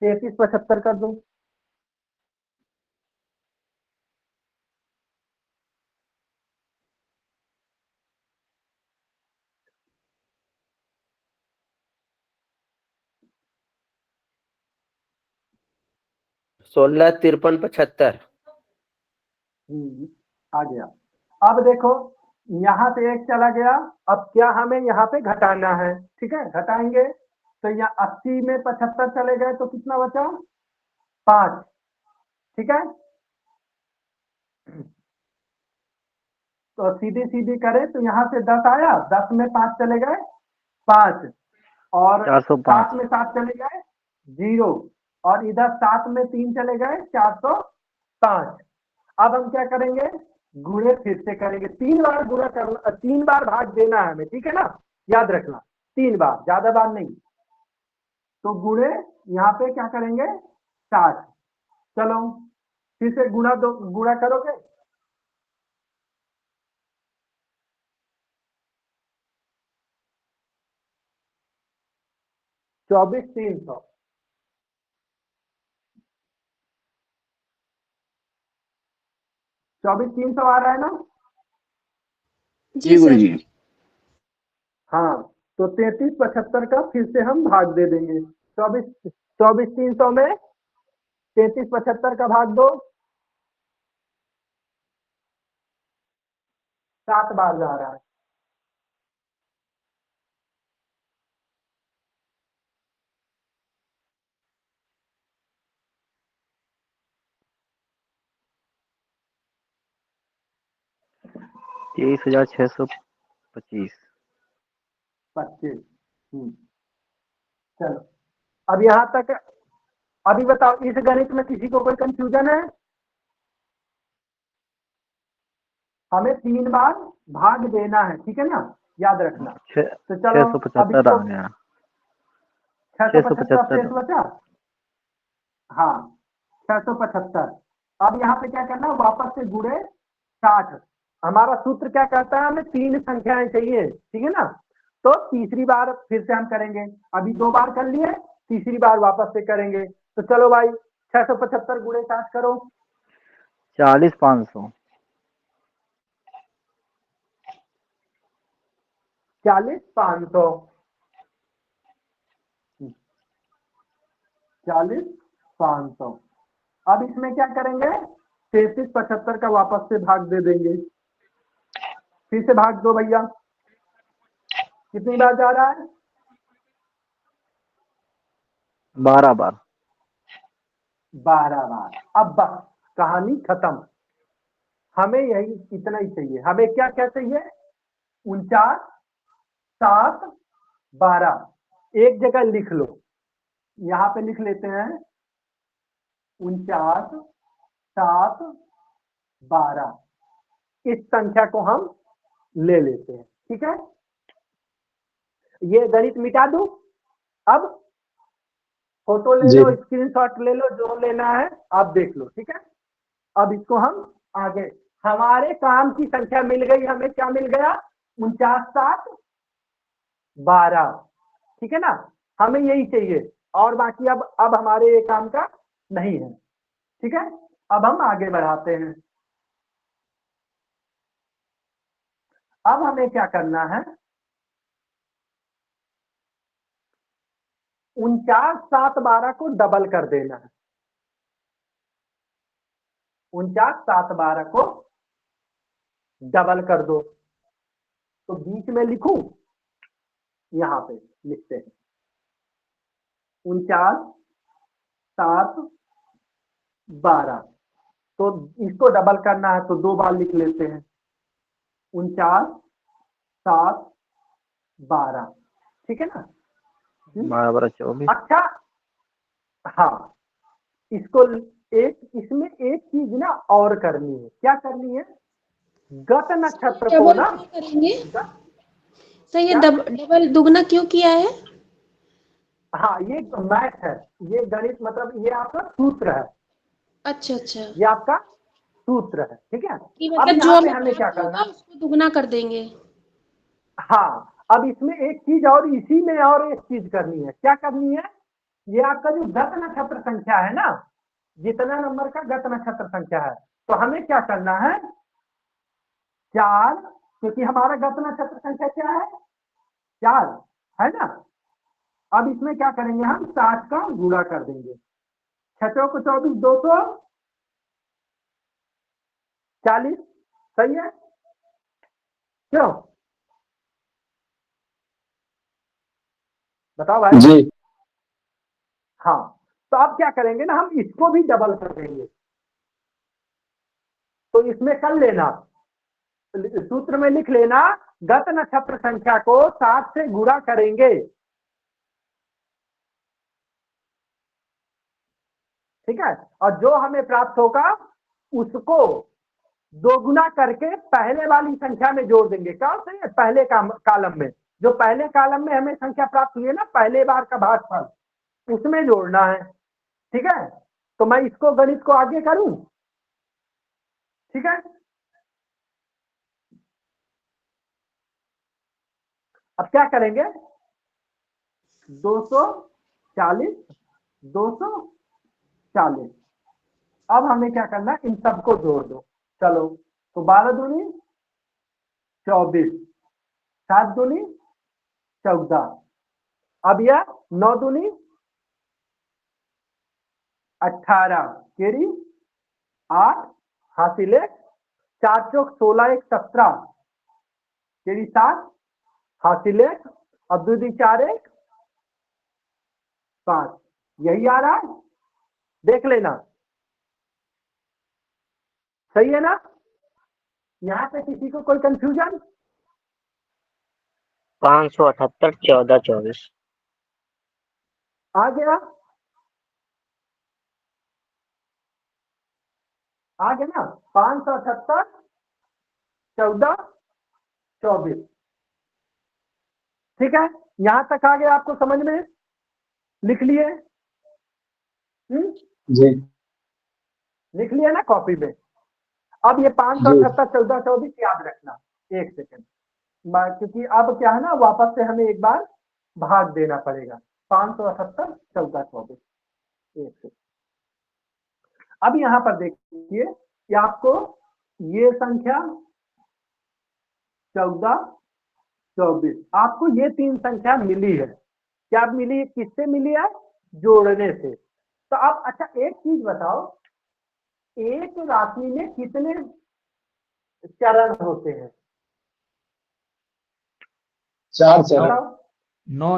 [SPEAKER 2] 33 75 कर दो।
[SPEAKER 9] सोलह 53 75।
[SPEAKER 2] आ गया। अब देखो यहाँ से एक चला गया, अब क्या हमें यहाँ पे घटाना है, ठीक है, घटाएंगे तो यहाँ 80 में 75 चले गए तो कितना बचा, 5, ठीक है। तो सीधी सीधी करें तो यहाँ से 10 आया, 10 में 5 चले गए 5, और
[SPEAKER 8] 405।
[SPEAKER 2] 7 में 7 चले गए 0, और इधर 7 में 3 चले गए 405। अब हम क्या करेंगे, गुणे फिर से करेंगे, 3 बार गुणा करना, 3 बार भाग देना है हमें, ठीक है ना, याद रखना 3 बार, ज्यादा बार नहीं। तो गुणे यहाँ पे क्या करेंगे 60। चलो फिर से गुणा दो, गुणा करोगे, चौबीस 300, 24 300 आ रहा है ना।
[SPEAKER 6] जी
[SPEAKER 1] गुरु
[SPEAKER 6] सर।
[SPEAKER 1] जी।
[SPEAKER 2] हाँ, तो 33 75 का फिर से हम भाग दे देंगे। 24 300 में 33 75 का भाग दो, 7 बार जा रहा है।
[SPEAKER 8] तेईस हजार 625।
[SPEAKER 2] 25। चलो अब यहाँ तक, अभी बताओ इस गणित में किसी को कोई कंफ्यूजन है। हमें 3 बार भाग देना है, ठीक है ना, याद रखना। तो चलो अब
[SPEAKER 8] 675
[SPEAKER 2] इसको
[SPEAKER 8] आ गया।
[SPEAKER 2] 675 शेष
[SPEAKER 8] 675।
[SPEAKER 2] बचा। हाँ 675। अब यहाँ पे क्या करना, वापस से गुणे 60। हमारा सूत्र क्या कहता है, हमें 3 संख्याएं चाहिए, ठीक है ना। तो तीसरी बार फिर से हम करेंगे, अभी 2 बार कर लिए, तीसरी बार वापस से करेंगे। तो चलो भाई 675 गुणे 60 करो।
[SPEAKER 8] 40 500।
[SPEAKER 2] 40 500। 40 500। अब इसमें क्या करेंगे, 33 75 का वापस से भाग दे देंगे। फिर से भाग दो भैया, कितनी बार जा रहा है,
[SPEAKER 8] 12 बार।
[SPEAKER 2] 12 बार। अब बस कहानी खत्म, हमें यही इतना ही चाहिए। हमें क्या क्या चाहिए, 49 7 12। एक जगह लिख लो, यहाँ पे लिख लेते हैं 49 7 12। इस संख्या को हम ले लेते हैं, ठीक है। ये गणित मिटा दूं, अब फोटो ले लो, स्क्रीनशॉट ले लो, जो लेना है आप देख लो, ठीक है। अब इसको हम आगे, हमारे काम की संख्या मिल गई, हमें क्या मिल गया, 49 7 12, ठीक है ना। हमें यही चाहिए, और बाकी अब हमारे ये काम का नहीं है, ठीक है। अब हम आगे बढ़ाते हैं। अब हमें क्या करना है, 49 7 12 को डबल कर देना है। 49 7 12 को डबल कर दो, तो बीच में लिखूं, यहां पे लिखते हैं 49 7 12। तो इसको डबल करना है तो 2 बार लिख लेते हैं, 49 7 12, ठीक है ना।
[SPEAKER 8] 12 12 24।
[SPEAKER 2] अच्छा, हाँ, इसको इसमें एक चीज ना और करनी है, क्या करनी है, गत नक्षत्र को
[SPEAKER 6] डबल
[SPEAKER 2] ना,
[SPEAKER 6] क्यों करेंगे सर, ये
[SPEAKER 2] क्या?
[SPEAKER 6] डबल दुगना क्यों किया है।
[SPEAKER 2] हाँ, ये मैथ है, ये गणित, मतलब ये आपका सूत्र है,
[SPEAKER 6] अच्छा अच्छा,
[SPEAKER 2] ये आपका सूत्र है, ठीक है।
[SPEAKER 6] कि
[SPEAKER 2] अब
[SPEAKER 6] मतलब जो
[SPEAKER 2] यहाँ पे
[SPEAKER 6] हमें
[SPEAKER 2] हमें क्या
[SPEAKER 6] प्राप्त होगा
[SPEAKER 2] करना,
[SPEAKER 6] उसको दुगना कर देंगे।
[SPEAKER 2] हाँ, अब इसमें एक चीज और, इसी में और एक चीज करनी है। क्या करनी है? ये आपका जो गत नक्षत्र संख्या है ना, जितना नंबर का गत नक्षत्र संख्या है, तो हमें क्या करना है, 4, क्योंकि हमारा गत नक्षत्र संख्या क्या है, 4 है ना। अब इसमें क्या करेंगे, हम 60 का गुणा कर देंगे। 6 को 24, 240, सही है क्यों? बताओ भाई।
[SPEAKER 1] जी।
[SPEAKER 2] हाँ, तो अब क्या करेंगे ना, हम इसको भी डबल कर देंगे। तो इसमें कर लेना, सूत्र में लिख लेना, गत नक्षत्र संख्या को 60 से गुणा करेंगे। ठीक है, और जो हमें प्राप्त होगा उसको दोगुना करके पहले वाली संख्या में जोड़ देंगे। क्या सही है? पहले कॉलम में, जो पहले कॉलम में हमें संख्या प्राप्त हुई है ना, पहले बार का भागफल, उसमें जोड़ना है। ठीक है, तो मैं इसको गणित को आगे करूं। ठीक है, अब क्या करेंगे, 240, 240। अब हमें क्या करना है, इन सबको जोड़ दो। चलो, तो 12 दूनी 24, 7 दूनी 14, अब यह 9 दूनी 18, केरी 8, हासिल 1, 4 चौक 16, 1 17, केरी 7, हासिल 1, अब 2 दी 4, 1 5। यही आ रहा है, देख लेना, सही है ना। यहाँ पे किसी को कोई कंफ्यूजन?
[SPEAKER 5] 578, 14, 24।
[SPEAKER 2] आ गया, आ गया ना, 578, 14, 24। ठीक है, यहां तक आ गया, आपको समझ में? लिख लिए?
[SPEAKER 1] जी।
[SPEAKER 2] लिख लिया ना कॉपी में। अब ये 578, 14, 24 याद रखना। एक सेकेंड, क्योंकि अब क्या है ना, वापस से हमें एक बार भाग देना पड़ेगा। 578, 14, 24। एक सेकेंड, अब यहां पर देखिए कि आपको ये संख्या 14, 24, आपको ये 3 संख्या मिली है। क्या मिली? किससे मिली है? जोड़ने से। तो आप अच्छा एक चीज बताओ, एक राशि में कितने चरण होते हैं?
[SPEAKER 1] 4 चरण।
[SPEAKER 2] बताओ।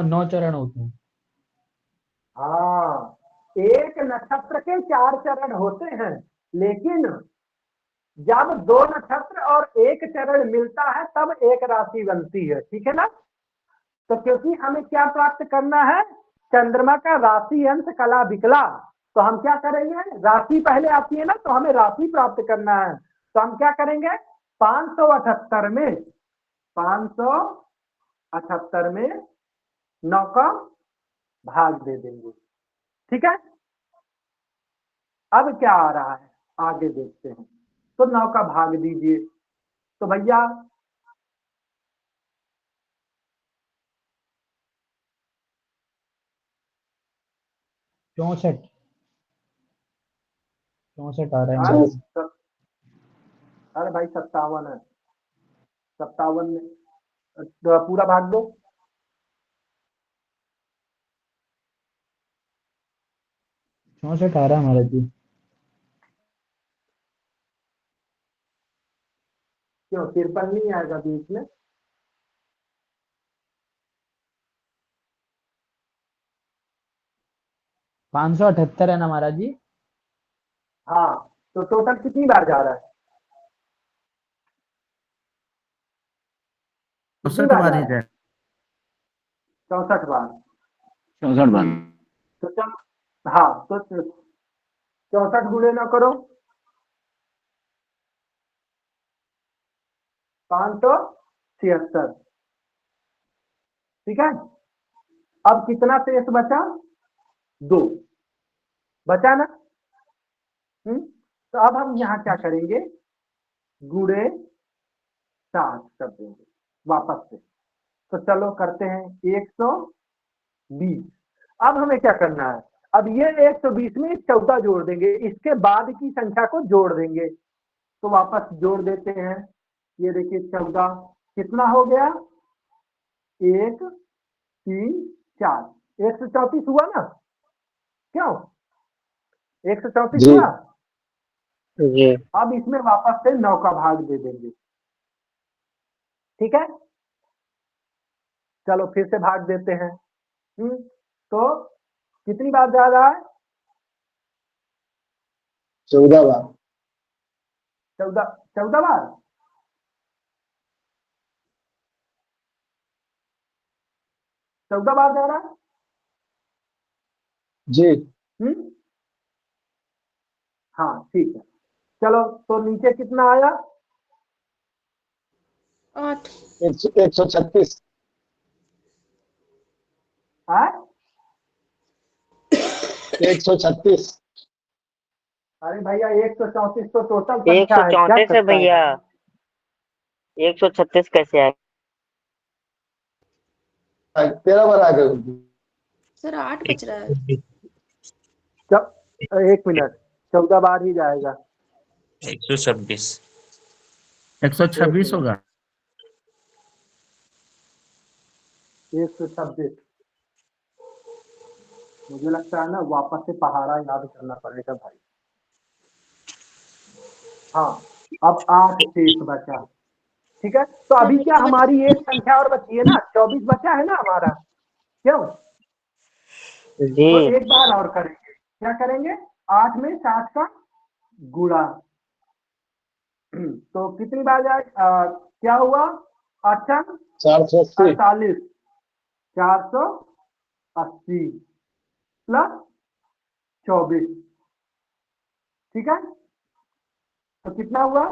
[SPEAKER 4] 9 चरण होते हैं।
[SPEAKER 2] हाँ, एक नक्षत्र के 4 चरण होते हैं, लेकिन जब 2 नक्षत्र और 1 चरण मिलता है तब एक राशि बनती है। ठीक है ना। तो क्योंकि हमें क्या प्राप्त करना है, चंद्रमा का राशि अंश कला विकला, तो हम क्या करेंगे, राशि पहले आती है ना, तो हमें राशि प्राप्त करना है। तो हम क्या करेंगे, 578 में 578 में 9 का भाग दे देंगे। ठीक है, अब क्या आ रहा है आगे देखते हैं। तो 9 का भाग दीजिए, तो भैया
[SPEAKER 4] 64 64 आ रहा है
[SPEAKER 2] हाँ,
[SPEAKER 4] मेरे को।
[SPEAKER 2] अरे भाई 57 है, 57 में तो पूरा भाग दो।
[SPEAKER 4] 64 आ रहा है हमारा जी।
[SPEAKER 2] क्यों 53 नहीं आएगा बीच में?
[SPEAKER 4] पाँच सौ अठहत्तर है ना महाराज जी।
[SPEAKER 2] हाँ, तो टोटल कितनी बार जा रहा है? कितनी बार जा रहा है? 64 बार।
[SPEAKER 1] 64 बार।
[SPEAKER 2] तो चल, हाँ, तो 64 गुणे ना करो, 576। ठीक है, अब कितना शेष बचा? 2 बचा ना। तो अब हम यहाँ क्या करेंगे, गुणे 60 कर देंगे वापस से। तो चलो करते हैं 120। अब हमें क्या करना है, अब ये 120 में 14 जोड़ देंगे, इसके बाद की संख्या को जोड़ देंगे। तो वापस जोड़ देते हैं, ये देखिए 14 कितना हो गया, 1 3 4, 134 हुआ ना, क्यों 134
[SPEAKER 1] जी।
[SPEAKER 2] हुआ।
[SPEAKER 5] जी
[SPEAKER 2] अब इसमें वापस से 9 का भाग दे देंगे, ठीक है। चलो फिर से भाग देते हैं। तो कितनी बार जा रहा है,
[SPEAKER 1] 14 बार।
[SPEAKER 2] 14 बार। चौदह बार जा रहा है।
[SPEAKER 1] जी।
[SPEAKER 2] हाँ ठीक है। चलो तो नीचे कितना आया,
[SPEAKER 6] 8।
[SPEAKER 1] 136।
[SPEAKER 2] है
[SPEAKER 1] 136।
[SPEAKER 2] अरे भैया 134 तो टोटल संख्या है, क्या
[SPEAKER 5] 134 है
[SPEAKER 2] करता
[SPEAKER 5] भैया,
[SPEAKER 2] है।
[SPEAKER 5] 136 कैसे आए।
[SPEAKER 1] 13 बार आ गए।
[SPEAKER 6] सर 8 बच रहा है।
[SPEAKER 2] एक मिनट, 14 बार ही जाएगा।
[SPEAKER 7] 126।
[SPEAKER 10] 126 होगा।
[SPEAKER 2] 126, मुझे लगता है ना वापस से पहाड़ा याद करना पड़ेगा भाई। हाँ अब 8 शेष बचा, ठीक है। तो
[SPEAKER 6] सर
[SPEAKER 2] अभी क्या
[SPEAKER 6] नीचे
[SPEAKER 2] हमारी एक संख्या और बची है ना, 24 बचा है ना हमारा, क्यों।
[SPEAKER 5] जी
[SPEAKER 2] तो एक बार और करेंगे, क्या करेंगे, 8 में 60 का गुणा। तो कितनी बार जाए, क्या हुआ,
[SPEAKER 1] 480।
[SPEAKER 2] 48, 480 प्लस 24, ठीक है। तो कितना हुआ,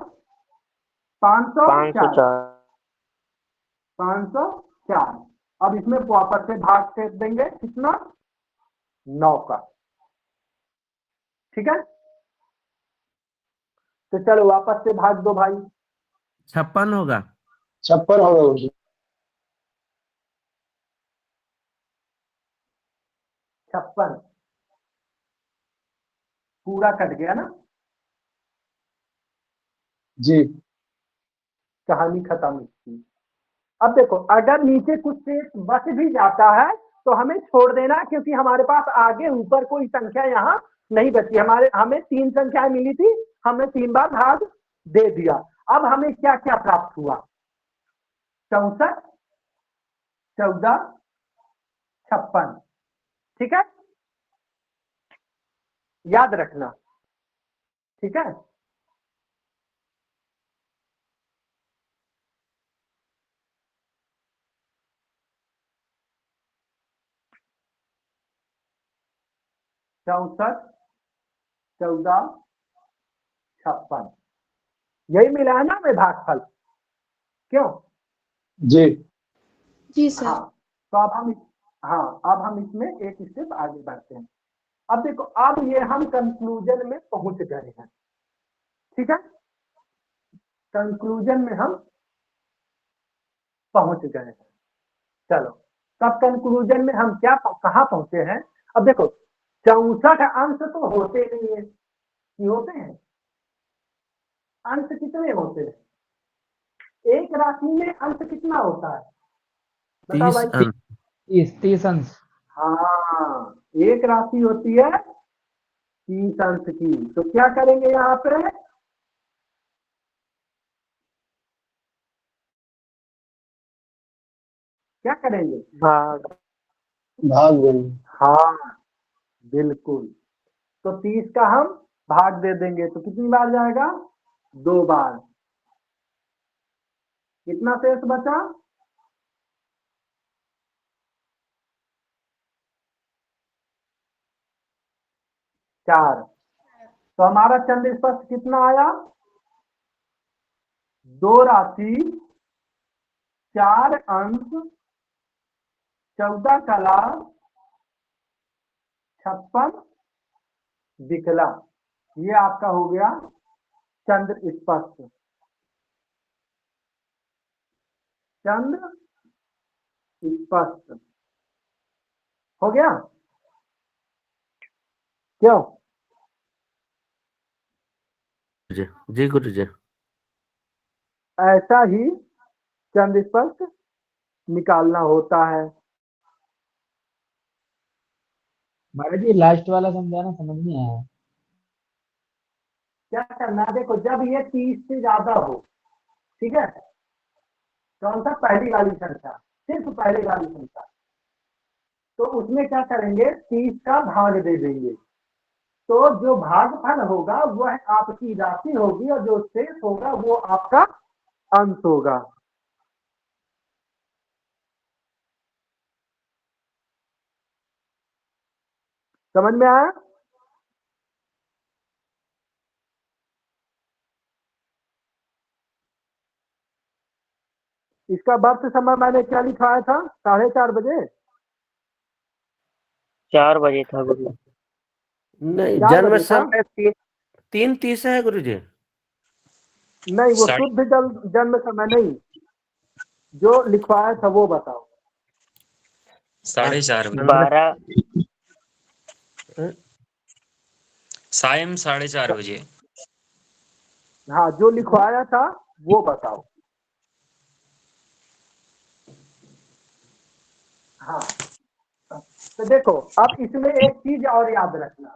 [SPEAKER 2] 504।
[SPEAKER 5] 504।
[SPEAKER 2] 504। अब इसमें वापस से भाग कर देंगे, कितना, 9 का, ठीक है। तो चलो वापस से भाग दो भाई।
[SPEAKER 10] 56 होगा।
[SPEAKER 1] 56 हो गए।
[SPEAKER 2] 56 पूरा कट गया ना,
[SPEAKER 1] जी।
[SPEAKER 2] कहानी खत्म इसकी। अब देखो अगर नीचे कुछ शेष बच भी जाता है तो हमें छोड़ देना, क्योंकि हमारे पास आगे ऊपर कोई संख्या यहाँ नहीं बची। हमें 3 संख्याएं मिली थी, हमने 3 बार भाग दे दिया। अब हमें क्या क्या प्राप्त हुआ, 64, 14, 56, ठीक है, याद रखना, ठीक है। चौसठ, 14, 56, यही मिला है ना हमें भागफल, क्यों।
[SPEAKER 1] जी।
[SPEAKER 6] जी सर।
[SPEAKER 2] हाँ तो अब हम इसमें एक स्टेप आगे बढ़ते हैं। अब देखो अब ये हम कंक्लूजन में पहुंच गए हैं, ठीक है। कंक्लूजन में हम पहुंच गए हैं। चलो तब कंक्लूजन में हम क्या कहाँ पहुंचे हैं। अब देखो 64 अंश तो होते नहीं है, कि होते हैं, अंश कितने होते हैं, एक राशि में अंश कितना होता है, बताओ
[SPEAKER 10] 30
[SPEAKER 2] भाई।
[SPEAKER 10] अंक।
[SPEAKER 4] 30 अंश।
[SPEAKER 2] हाँ एक राशि होती है 30 अंश की। तो क्या करेंगे यहाँ पे, क्या करेंगे,
[SPEAKER 5] भाग
[SPEAKER 1] भाग गए।
[SPEAKER 2] हाँ बिल्कुल। तो 30 का हम भाग दे देंगे, तो कितनी बार जाएगा, 2 बार। कितना शेष बचा, 4। तो हमारा चंद्र स्पर्श कितना आया, 2 राशि, 4 अंश, 14 कला, 56 विकला। ये आपका हो गया चंद्र स्पर्श। चंद्र स्पष्ट हो गया क्यों?
[SPEAKER 10] जी जी गुरु जी।
[SPEAKER 2] ऐसा ही चंद स्पष्ट निकालना होता है।
[SPEAKER 4] महाराज जी लास्ट वाला समझाना समझ नहीं आया।
[SPEAKER 2] क्या करना है, देखो जब ये 30 से ज्यादा हो, ठीक है, कौन सा पहली वाली संख्या, सिर्फ पहले वाली संख्या, तो उसमें क्या करेंगे 30 का भाग दे देंगे, तो जो भागफल होगा वह आपकी राशि होगी और जो शेष होगा वो आपका अंश होगा। समझ में आया? इसका वर्ष समय मैंने क्या लिखाया था? 4:30 बजे।
[SPEAKER 5] 4 बजे था गुरु।
[SPEAKER 10] नहीं
[SPEAKER 2] 4
[SPEAKER 10] जन्म
[SPEAKER 2] बजे था?
[SPEAKER 10] समय 3:30 है गुरु जी।
[SPEAKER 2] नहीं, वो
[SPEAKER 7] साढ़े-
[SPEAKER 2] शुद्ध जन्म समय नहीं, जो लिखवाया था वो बताओ।
[SPEAKER 7] 4:30 बजे
[SPEAKER 5] 12
[SPEAKER 7] सायं 4:30 बजे।
[SPEAKER 2] हाँ, जो लिखवाया था वो बताओ। हाँ, तो देखो अब इसमें एक चीज और याद रखना,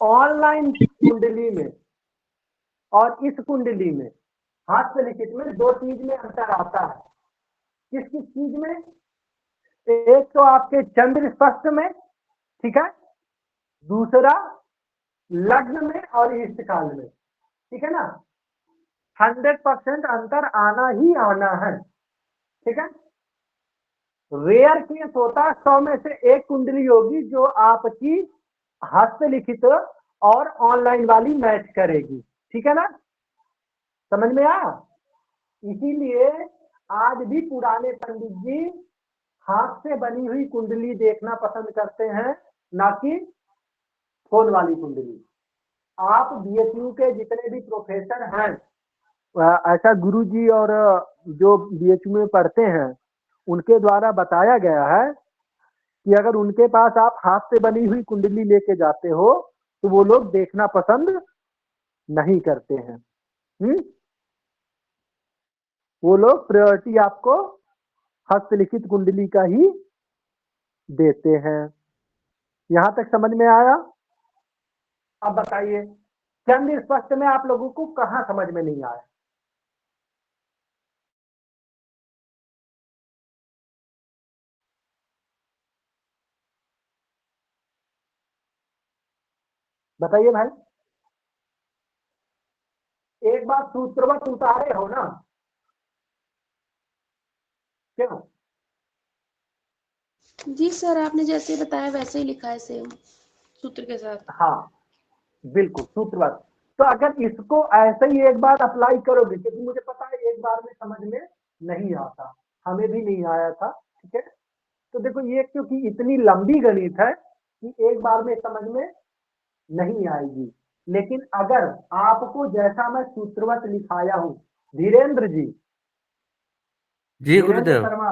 [SPEAKER 2] ऑनलाइन कुंडली में और इस कुंडली में, हाथ से लिखित में, दो चीज में अंतर आता है। किस किस चीज में? एक तो आपके चंद्र स्पष्ट में, ठीक है, दूसरा लग्न में और इष्टकाल में, ठीक है ना। 100% अंतर आना ही आना है, ठीक है। रेयर केस होता है, 100 में से एक कुंडली होगी जो आपकी हस्तलिखित और ऑनलाइन वाली मैच करेगी, ठीक है ना, समझ में आया। इसीलिए आज भी पुराने पंडित जी हाथ से बनी हुई कुंडली देखना पसंद करते हैं, ना कि फोन वाली कुंडली। आप बीएचयू के जितने भी प्रोफेसर हैं, ऐसा गुरुजी और जो बीएचयू में पढ़ते हैं उनके द्वारा बताया गया है कि अगर उनके पास आप हाथ से बनी हुई कुंडली लेके जाते हो तो वो लोग देखना पसंद नहीं करते हैं। वो लोग प्रायोरिटी आपको हस्तलिखित कुंडली का ही देते हैं। यहां तक समझ में आया? अब बताइए चंद्र स्पष्ट में आप लोगों को कहां समझ में नहीं आया? बताइए भाई, एक बार सूत्रवत उतारे हो ना? क्यों?
[SPEAKER 6] जी सर, आपने जैसे बताया वैसे ही लिखा है, सेम सूत्र के साथ।
[SPEAKER 2] हाँ बिल्कुल सूत्रवत। तो अगर इसको ऐसे ही एक बार अप्लाई करोगे, क्योंकि मुझे पता है एक बार में समझ में नहीं आता, हमें भी नहीं आया था, ठीक है। तो देखो ये क्योंकि इतनी लंबी गणित है कि एक बार में समझ में नहीं आएगी, लेकिन अगर आपको जैसा मैं सूत्रवत लिखाया हूं, धीरेन्द्र जी,
[SPEAKER 10] जी
[SPEAKER 2] धीरेन्द्र
[SPEAKER 10] गुरुदेव।
[SPEAKER 2] शर्मा,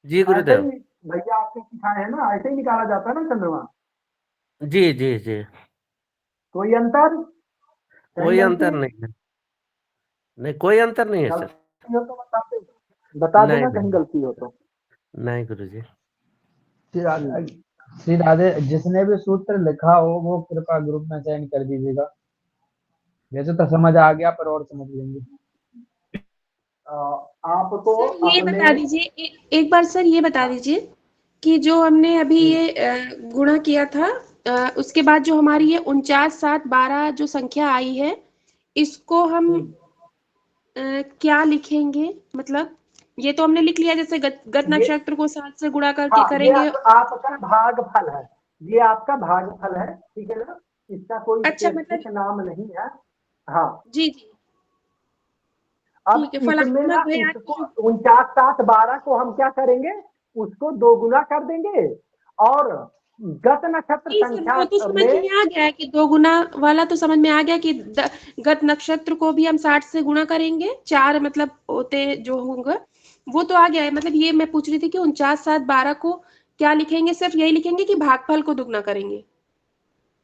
[SPEAKER 10] जी
[SPEAKER 2] ऐसे
[SPEAKER 10] गुरुदेव।
[SPEAKER 2] ही भैया आपने सिखाए हैं ना, ऐसे ही निकाला जाता है ना चंद्रमा?
[SPEAKER 10] जी जी जी।
[SPEAKER 2] कोई अंतर?
[SPEAKER 10] कोई
[SPEAKER 2] कहीं
[SPEAKER 10] अंतर
[SPEAKER 2] गलती?
[SPEAKER 10] नहीं है। नहीं कोई अंतर नहीं है सर।
[SPEAKER 2] गलती हो तो बता
[SPEAKER 10] नहीं
[SPEAKER 2] देना,
[SPEAKER 10] नहीं
[SPEAKER 2] कहीं गलती हो तो।
[SPEAKER 10] नहीं गुरुजी।
[SPEAKER 4] श्री राधे, जिसने भी सूत्र लिखा हो वो कृपया ग्रुप में सेंड कर दीजिएगा। वैसे तो समझ आ गया पर और समझ लेंगे।
[SPEAKER 2] आपको
[SPEAKER 6] सर ये
[SPEAKER 2] अपने
[SPEAKER 6] बता दीजिए, एक बार सर ये बता दीजिए कि जो हमने अभी ये गुणा किया था, उसके बाद जो हमारी ये 49, 7, 12 जो संख्या आई है, इसको हम क्या लिखेंगे? मतलब ये तो हमने लिख लिया, जैसे गत नक्षत्र को 7 से गुणा करके
[SPEAKER 2] हाँ, ये
[SPEAKER 6] करेंगे।
[SPEAKER 2] आपका भागफल है, ये आपका भागफल है, ठीक है ना, इसका कोई
[SPEAKER 6] अच्छा,
[SPEAKER 2] स्पेसिफिक
[SPEAKER 6] मतलब
[SPEAKER 2] नाम नहीं है। हाँ,
[SPEAKER 6] जी जी,
[SPEAKER 2] अब
[SPEAKER 6] ठीक है।
[SPEAKER 2] इसमें ना
[SPEAKER 6] फलात्मक है
[SPEAKER 2] इसको 49, 7, 12 को हम क्या करेंगे, उसको 2 गुना कर देंगे और गत नक्षत्र
[SPEAKER 6] नहीं सर,
[SPEAKER 2] संख्या
[SPEAKER 6] वो तो समझ
[SPEAKER 2] में
[SPEAKER 6] में आ गया कि 2 गुना वाला तो समझ में आ गया कि गत नक्षत्र को भी हम 60 से गुणा करेंगे, 4 मतलब होते जो होंगे, वो तो आ गया है, मतलब ये मैं पूछ रही थी कि 49 7 12 को क्या लिखेंगे, सिर्फ यही लिखेंगे कि भागफल को दुगना करेंगे?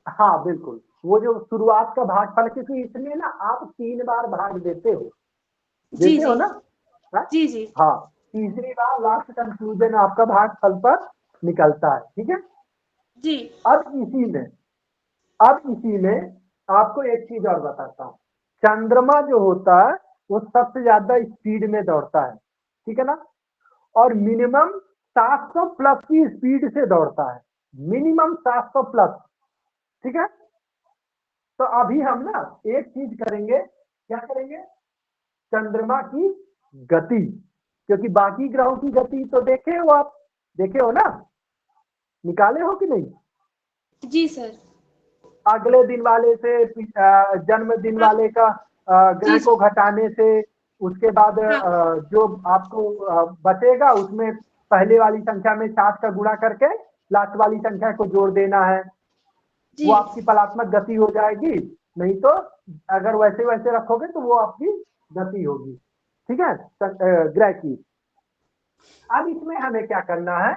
[SPEAKER 2] हाँ बिल्कुल, वो जो शुरुआत का भागफल, क्योंकि इसमें ना आप 3 बार भाग देते हो,
[SPEAKER 6] जी
[SPEAKER 2] देते हो
[SPEAKER 6] जी
[SPEAKER 2] ना? हाँ?
[SPEAKER 6] जी जी
[SPEAKER 2] हाँ, तीसरी बार लास्ट कंक्लूजन आपका भागफल पर निकलता है, ठीक है।
[SPEAKER 6] जी।
[SPEAKER 2] अब इसी में आपको एक चीज और बताता हूँ। चंद्रमा जो होता है वो सबसे ज्यादा स्पीड में दौड़ता है, ठीक है ना, और मिनिमम 700 प्लस की स्पीड से दौड़ता है, मिनिमम 700 प्लस, ठीक है। तो अभी हम ना एक चीज करेंगे, क्या करेंगे, चंद्रमा की गति, क्योंकि बाकी ग्रहों की गति तो देखे हो आप, देखे हो ना, निकाले हो कि नहीं?
[SPEAKER 6] जी सर।
[SPEAKER 2] अगले दिन वाले से जन्मदिन
[SPEAKER 6] हाँ
[SPEAKER 2] वाले का ग्रह
[SPEAKER 6] जी
[SPEAKER 2] को
[SPEAKER 6] जी
[SPEAKER 2] घटाने से, उसके बाद
[SPEAKER 6] हाँ
[SPEAKER 2] जो आपको बचेगा उसमें पहले वाली संख्या में 7 का गुणा करके लास्ट वाली संख्या को जोड़ देना है,
[SPEAKER 6] जी
[SPEAKER 2] वो आपकी पलात्मक गति हो जाएगी। नहीं तो अगर वैसे वैसे रखोगे तो वो आपकी गति होगी, ठीक है, ग्रह की। अब इसमें हमें क्या करना है,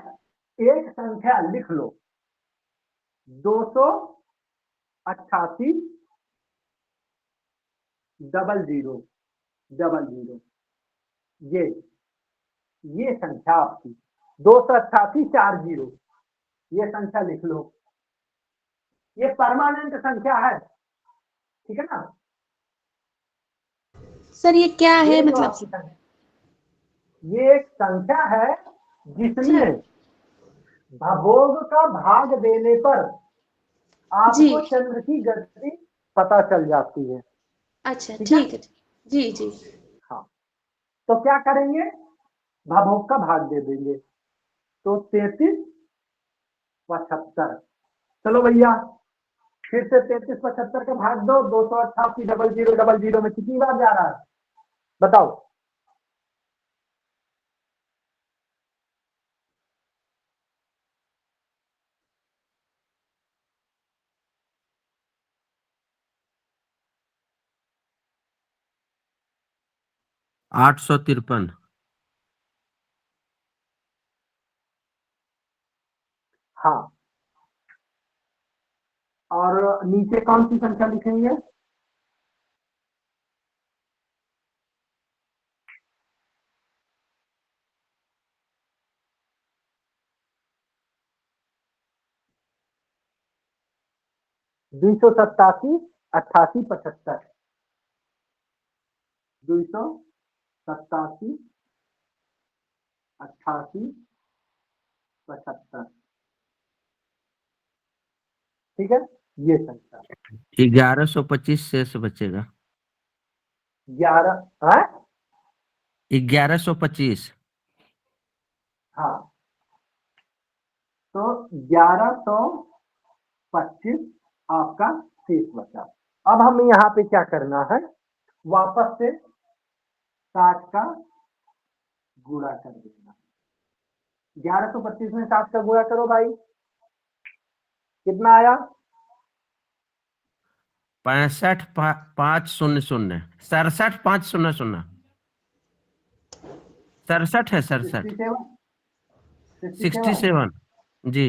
[SPEAKER 2] एक संख्या लिख लो, 288 00 00, ये संख्या आपकी 288 40, ये संख्या लिख लो, ये परमानेंट संख्या है, ठीक है ना।
[SPEAKER 6] सर, ये क्या है
[SPEAKER 2] ये जो
[SPEAKER 6] मतलब?
[SPEAKER 2] आपकी संख्या, ये एक संख्या है
[SPEAKER 6] जी
[SPEAKER 2] जिसमें भभोग का भाग देने पर
[SPEAKER 6] जी।
[SPEAKER 2] आपको चंद्र की गति पता चल जाती है,
[SPEAKER 6] अच्छा
[SPEAKER 2] ठीक है।
[SPEAKER 6] ठीक है। जी जी
[SPEAKER 2] हाँ, तो क्या करेंगे, भभोग का भाग दे देंगे, तो 33 75। चलो भैया, फिर से 33 75 का भाग दो, 288 0000 में कितनी बार जा रहा है बताओ?
[SPEAKER 10] आठ सौ तिरपन।
[SPEAKER 2] हाँ, और नीचे कौन सी संख्या लिखेंगे? दो सौ सत्तासी 88 75, 287 88 75, ठीक है, ये संख्या
[SPEAKER 10] 1125 शेष बचेगा।
[SPEAKER 2] 11 है।
[SPEAKER 10] 1125।
[SPEAKER 2] हाँ, तो 1125 आपका शेष बचा। अब हमें यहाँ पे क्या करना है, वापस से 60 का गुणा कर देना। 1125 में 60 का गुणा करो भाई, कितना आया?
[SPEAKER 10] 65,500 67,500 67 है 67
[SPEAKER 2] 67 67।
[SPEAKER 10] 67 जी।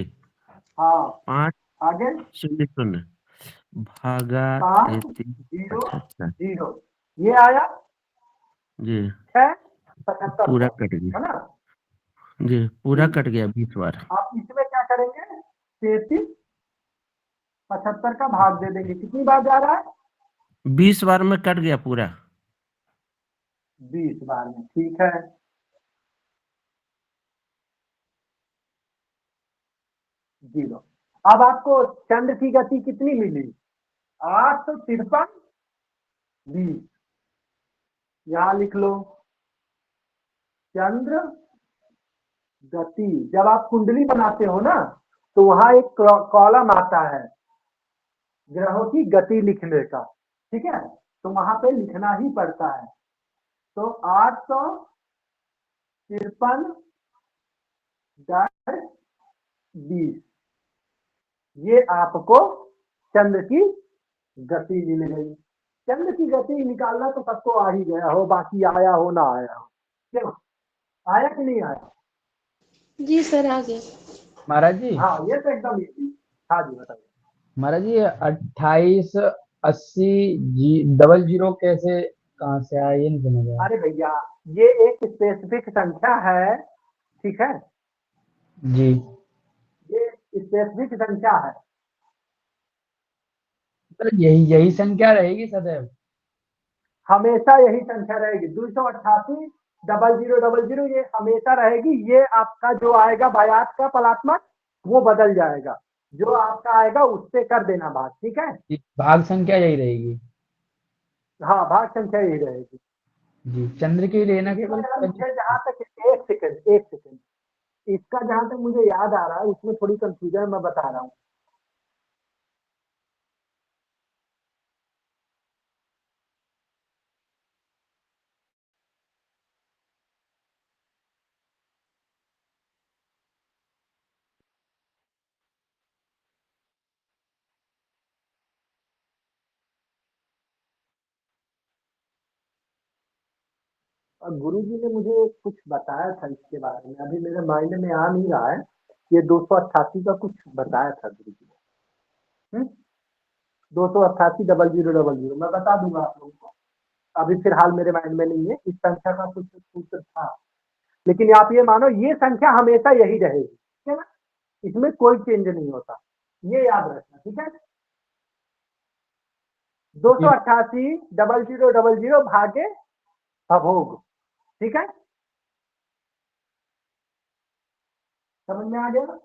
[SPEAKER 2] हाँ,
[SPEAKER 10] 5
[SPEAKER 2] आगे
[SPEAKER 10] 0 भागा
[SPEAKER 2] 5 0
[SPEAKER 10] 75
[SPEAKER 2] 0, ये आया
[SPEAKER 10] जी।
[SPEAKER 2] 675
[SPEAKER 10] पूरा कट
[SPEAKER 2] है
[SPEAKER 10] गया
[SPEAKER 2] ना
[SPEAKER 10] जी, पूरा कट गया 20 बार।
[SPEAKER 2] आप इसमें क्या करेंगे, 33 75 का भाग दे देंगे, कितनी बार जा रहा है?
[SPEAKER 10] 20 बार में कट गया पूरा।
[SPEAKER 2] 20 बार में, ठीक है। जीरो। अब आपको चंद्र की गति कितनी मिली? 853 20, यहां लिख लो चंद्र गति। जब आप कुंडली बनाते हो ना तो वहां एक कॉलम आता है ग्रहों की गति लिखने का, ठीक है, तो वहां पे लिखना ही पड़ता है। तो 853-20, ये आपको चंद्र की गति मिल गई। चंद्र की गति निकालना तो सबको आ ही गया हो, बाकी आया हो ना आया हो, क्यों? आया कि नहीं आया?
[SPEAKER 6] जी सर आ गया।
[SPEAKER 4] महाराज जी,
[SPEAKER 2] हाँ ये तो एकदम easy। हाँ जी बताइए।
[SPEAKER 4] महाराज जी 2880 कैसे कहाँ से आया, ये नहीं समझ आया।
[SPEAKER 2] अरे भैया ये एक स्पेसिफिक संख्या है, ठीक है,
[SPEAKER 4] जी
[SPEAKER 2] ये स्पेसिफिक संख्या है।
[SPEAKER 4] सर, यही यही संख्या रहेगी सदैव।
[SPEAKER 2] हमेशा यही संख्या रहेगी 288 0000, ये हमेशा रहेगी। ये आपका जो आएगा भायात का पलात्मक वो बदल जाएगा, जो आपका आएगा उससे कर देना भाग, ठीक है।
[SPEAKER 4] जी, भाग संख्या यही रहेगी।
[SPEAKER 2] हाँ भाग संख्या यही रहेगी।
[SPEAKER 4] जी, चंद्र की लेना
[SPEAKER 2] इसका
[SPEAKER 4] केवल
[SPEAKER 2] यार मुझे जहाँ तक, एक सेकंड, इसका जहाँ तक मुझे याद आ रहा है उसमें थोड़ी कंफ्यूजन है, मैं बता रहा हूँ। और गुरुजी ने मुझे कुछ बताया था इसके बारे में, अभी मेरे माइंड में आ नहीं रहा है। ये 288 का कुछ बताया था गुरुजी ने। 288 0000 मैं बता दूंगा आप लोगों को, अभी फिलहाल मेरे माइंड में नहीं है। इस संख्या का कुछ सूत्र था, लेकिन आप ये मानो ये संख्या हमेशा यही रहेगी, ठीक है ना, इसमें कोई चेंज नहीं होता, ये याद रखना, ठीक है। 288 0000 भागे अभोग, ठीक है, समझ में आ गया?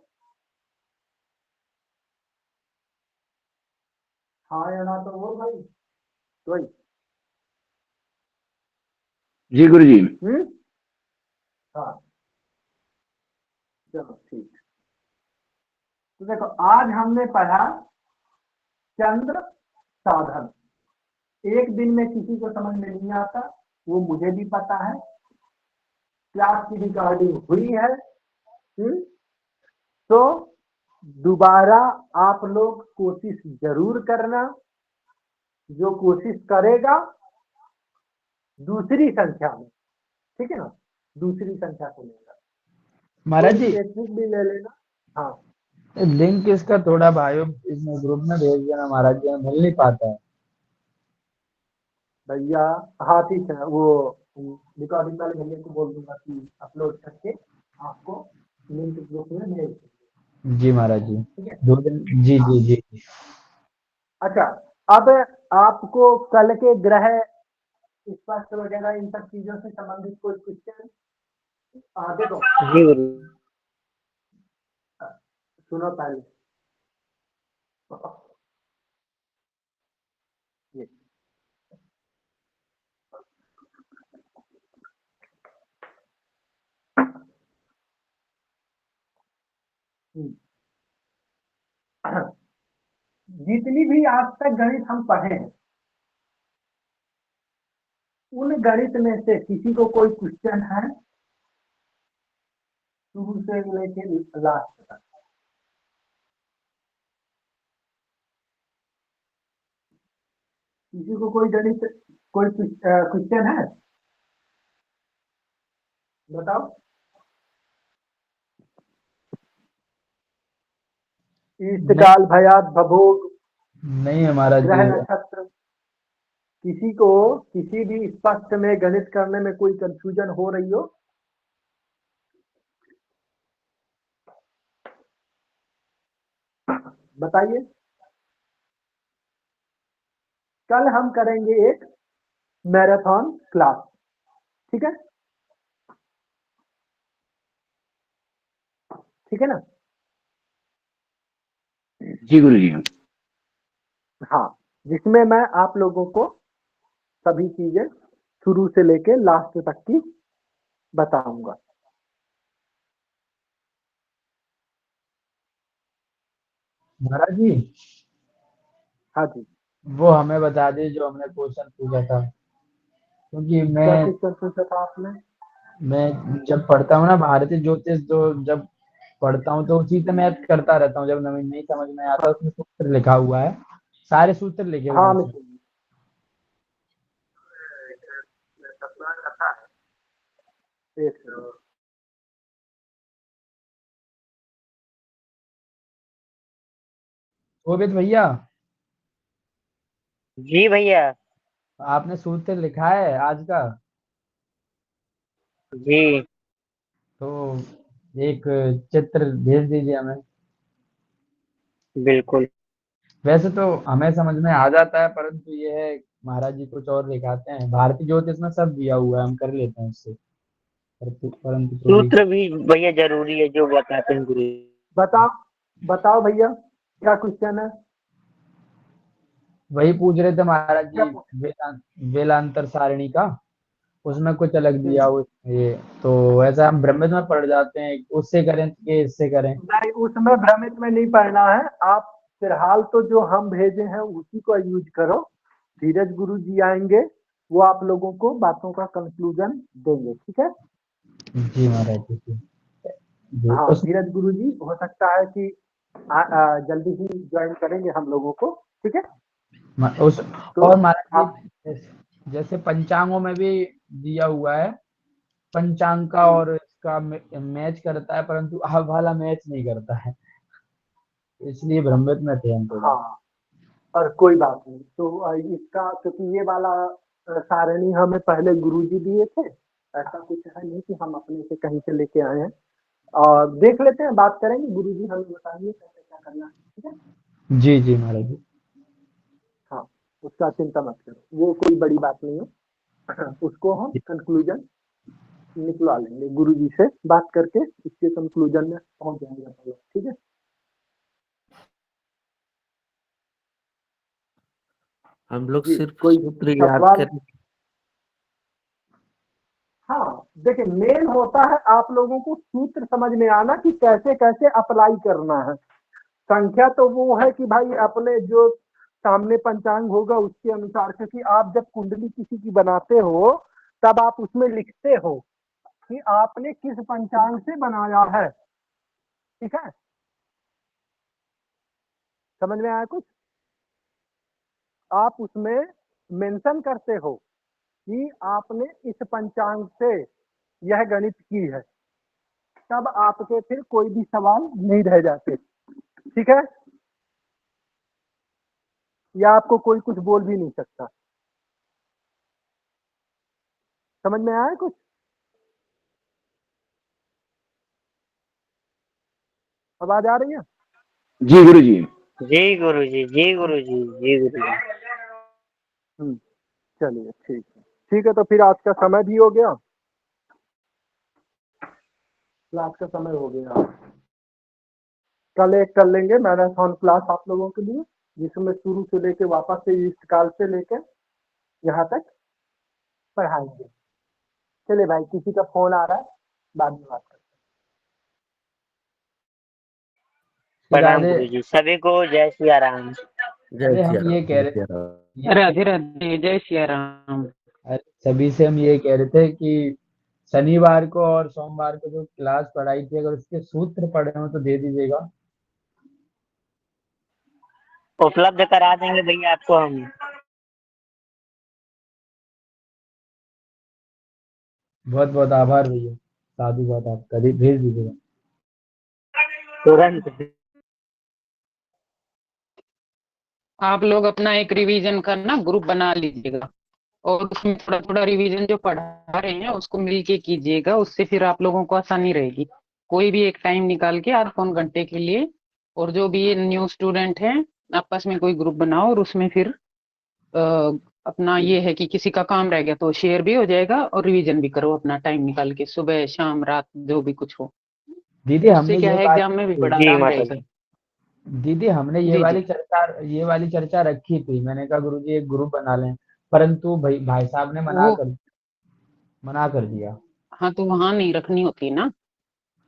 [SPEAKER 2] हाँ या ना तो वो भाई तो ही।
[SPEAKER 1] जी गुरुजी।
[SPEAKER 2] हाँ चलो ठीक। तो देखो आज हमने पढ़ा चंद्र साधन। एक दिन में किसी को समझ में नहीं आता, वो मुझे भी पता है। क्लास की रिकॉर्डिंग हुई है। तो दोबारा आप लोग कोशिश जरूर करना। जो कोशिश करेगा दूसरी संख्या में, ठीक है ना, दूसरी संख्या को लेगा,
[SPEAKER 4] महाराज जी,
[SPEAKER 2] स्पेसिफिक भी ले लेना। हाँ
[SPEAKER 4] लिंक इसका थोड़ा भाइयों इसमें ग्रुप में भेज देना महाराज जी, मैं मिल नहीं पाता है।
[SPEAKER 2] भैया, हाँ ठीक है, वो रिकॉर्डिंग वाले भैया को बोल दूंगा कि अपलोड करके आपको लिंक ग्रुप में भेज देंगे,
[SPEAKER 4] जी महाराज जी,
[SPEAKER 2] ठीक है।
[SPEAKER 4] 2 दिन। जी
[SPEAKER 2] हाँ
[SPEAKER 4] जी जी।
[SPEAKER 2] अच्छा, अब आपको कल के ग्रह स्पष्ट वगैरह इन सब चीजों से संबंधित कोई क्वेश्चन? देखो
[SPEAKER 5] जी गुरु।
[SPEAKER 2] सुनो पहले ये जितनी भी आज तक गणित हम पढ़े हैं, उन गणित में से किसी को कोई क्वेश्चन है शुरू से लेके लास्ट तक? किसी को कोई गणित कोई क्वेश्चन है? बताओ। इष्टकाल भयात भभोग
[SPEAKER 4] नहीं है महाराज
[SPEAKER 2] ग्रह
[SPEAKER 4] जी।
[SPEAKER 2] नक्षत्र, किसी को किसी भी स्पष्ट में गणित करने में कोई कंफ्यूजन हो रही हो? बताइए। कल हम करेंगे एक मैराथन क्लास, ठीक है, ठीक है ना।
[SPEAKER 1] जी गुरुजी।
[SPEAKER 2] हाँ, जिसमें मैं आप लोगों को सभी चीजें शुरू से लेके लास्ट तक की बताऊंगा।
[SPEAKER 4] महाराज जी,
[SPEAKER 2] हाँ जी,
[SPEAKER 4] वो हमें बता दीजिए जो हमने क्वेश्चन पूछा था, क्योंकि
[SPEAKER 2] क्या क्वेश्चन पूछा था आपने?
[SPEAKER 4] मैं जब पढ़ता हूँ ना भारतीय ज्योतिष, तो जब पढ़ता हूँ तो उसी से मैथ करता रहता हूँ। जब नवीन नहीं समझ में आता उसमें सूत्र लिखा हुआ है, सारे सूत्र लिखे हुए
[SPEAKER 2] हाँ
[SPEAKER 4] हैं
[SPEAKER 2] मैं
[SPEAKER 4] उसमें।
[SPEAKER 2] एक
[SPEAKER 4] शोभित भैया,
[SPEAKER 5] जी भैया।
[SPEAKER 4] आपने सूत्र लिखा है आज का?
[SPEAKER 5] जी
[SPEAKER 4] तो एक चित्र भेज दीजिए हमें।
[SPEAKER 5] बिल्कुल।
[SPEAKER 4] वैसे तो हमें समझ में आ जाता है, परंतु ये है महाराज जी कुछ और दिखाते हैं। भारतीय ज्योतिष में सब दिया हुआ है, हम कर लेते हैं उससे, परंतु थोड़ी।
[SPEAKER 5] सूत्र भी भैया जरूरी है जो बताते हैं गुरु।
[SPEAKER 2] बताओ बताओ भैया, क्या क्वेश्चन है?
[SPEAKER 4] वही पूछ रहे थे महाराज
[SPEAKER 2] क्या
[SPEAKER 4] जी, वेलांतर सारणी का, उसमें कुछ अलग दिया
[SPEAKER 2] पूछ?
[SPEAKER 4] हुआ ये। तो वैसा हम भ्रमित में पड़ जाते हैं, उससे करें कि इससे करें।
[SPEAKER 2] नहीं, उसमें भ्रमित में नहीं पड़ना है। आप फिलहाल तो जो हम भेजे हैं उसी को यूज करो। धीरज गुरु जी आएंगे, वो आप लोगों को बातों का कंक्लूजन देंगे, ठीक है?
[SPEAKER 4] जी महाराज जी, जी
[SPEAKER 2] हाँ,
[SPEAKER 4] उस
[SPEAKER 2] धीरज गुरु जी हो सकता है कि जल्दी ही ज्वाइन करेंगे हम लोगों को, ठीक है?
[SPEAKER 4] उस
[SPEAKER 2] तो
[SPEAKER 4] और महाराज
[SPEAKER 2] आप
[SPEAKER 4] जी, जैसे पंचांगों में भी दिया हुआ है, पंचांग का और इसका मैच करता है, परंतु आप वाला मैच नहीं करता है, इसलिए भ्रमित में थे हम थोड़ा।
[SPEAKER 2] हाँ, और कोई बात नहीं। तो इसका, क्योंकि ये वाला सारणी हमें पहले गुरुजी दिए थे, ऐसा कुछ है नहीं कि हम अपने से कहीं से लेके आए हैं। और देख लेते हैं, बात करेंगे, गुरुजी हमें बताएंगे कैसे क्या करना है, ठीक है?
[SPEAKER 4] जी जी महाराज जी।
[SPEAKER 2] हाँ, उसका चिंता मत करो, वो कोई बड़ी बात नहीं है। उसको हम कंक्लूजन निकलवा लेंगे, गुरुजी से बात करके इसके कंक्लूजन में पहुंच जाएंगे हम लोग, ठीक है?
[SPEAKER 10] हम लोग
[SPEAKER 2] जी,
[SPEAKER 10] सिर्फ
[SPEAKER 2] कोई
[SPEAKER 10] सूत्र याद
[SPEAKER 2] सवाल?
[SPEAKER 10] करें।
[SPEAKER 2] हाँ, देखिए, मेन होता है आप लोगों को सूत्र समझ में आना कि कैसे कैसे अप्लाई करना है। संख्या तो वो है कि भाई अपने जो सामने पंचांग होगा उसके अनुसार, क्योंकि आप जब कुंडली किसी की बनाते हो तब आप उसमें लिखते हो कि आपने किस पंचांग से बनाया है, ठीक है? समझ में आया कुछ? आप उसमें मेंशन करते हो कि आपने इस पंचांग से यह गणित की है, तब आपके फिर कोई भी सवाल नहीं रह जाते, ठीक है? या आपको कोई कुछ बोल भी नहीं सकता। समझ में आया कुछ? आवाज आ रही है?
[SPEAKER 1] जी गुरु जी।
[SPEAKER 5] जी गुरु जी, जी गुरु जी, जी गुरु जी।
[SPEAKER 2] चलिए, ठीक है, ठीक है। तो फिर आज का समय भी हो गया, क्लास का समय हो गया। कल एक कर लेंगे मैराथन क्लास आप लोगों के लिए, जिसमें शुरू से लेके वापस से इस काल से लेके यहाँ तक पढ़ाएंगे। चलिए भाई, किसी का फोन आ रहा है, बाद में बात करते
[SPEAKER 5] प्रणाम
[SPEAKER 4] राधे।
[SPEAKER 5] गुरु जी, सभी को जय सिया राम।
[SPEAKER 10] जय
[SPEAKER 4] अरे
[SPEAKER 10] सिया
[SPEAKER 4] हम
[SPEAKER 10] राम,
[SPEAKER 4] ये कह
[SPEAKER 10] जय
[SPEAKER 4] रहे
[SPEAKER 10] सिया राम।
[SPEAKER 4] ये
[SPEAKER 3] राधे राधे, जय सिया राम।
[SPEAKER 4] अरे सभी से हम ये कह रहे थे कि शनिवार को और सोमवार को जो क्लास पढ़ाई थी, अगर उसके सूत्र पढ़े हो तो दे दीजिएगा।
[SPEAKER 5] उपलब्ध करा देंगे भैया आपको हम।
[SPEAKER 4] बहुत बहुत आभार भैया, साधु बात आपका, भेज दीजिएगा।
[SPEAKER 5] तुरंत।
[SPEAKER 3] आप लोग अपना एक रिवीजन का ना ग्रुप बना लीजिएगा, और उसमें थोड़ा थोड़ा रिवीजन जो पढ़ा रहे हैं उसको मिलके कीजिएगा, उससे फिर आप लोगों को आसानी रहेगी। कोई भी एक टाइम निकाल के आध पौन घंटे के लिए, और जो भी न्यू स्टूडेंट हैं आपस में कोई ग्रुप बनाओ, और उसमें फिर अपना ये है कि किसी का काम रह गया तो शेयर भी हो जाएगा, और रिवीजन भी करो अपना टाइम निकाल के, सुबह शाम रात जो भी कुछ हो।
[SPEAKER 4] दीदी
[SPEAKER 3] उससे
[SPEAKER 4] हमने
[SPEAKER 3] क्या
[SPEAKER 4] ये
[SPEAKER 3] है,
[SPEAKER 4] बात
[SPEAKER 3] एग्जाम में भी बड़ा
[SPEAKER 5] जी
[SPEAKER 3] आराम
[SPEAKER 5] माता
[SPEAKER 3] रहेगा।
[SPEAKER 5] जी।
[SPEAKER 4] दीदी हमने
[SPEAKER 3] जी जी।
[SPEAKER 4] ये वाली चर्चा रखी थी। मैंने कहा गुरुजी एक ग्रुप बना लें, परंतु भाई साहब ने
[SPEAKER 3] वो
[SPEAKER 4] मना कर दिया।
[SPEAKER 3] हाँ, तो वहां नहीं रखनी होती ना,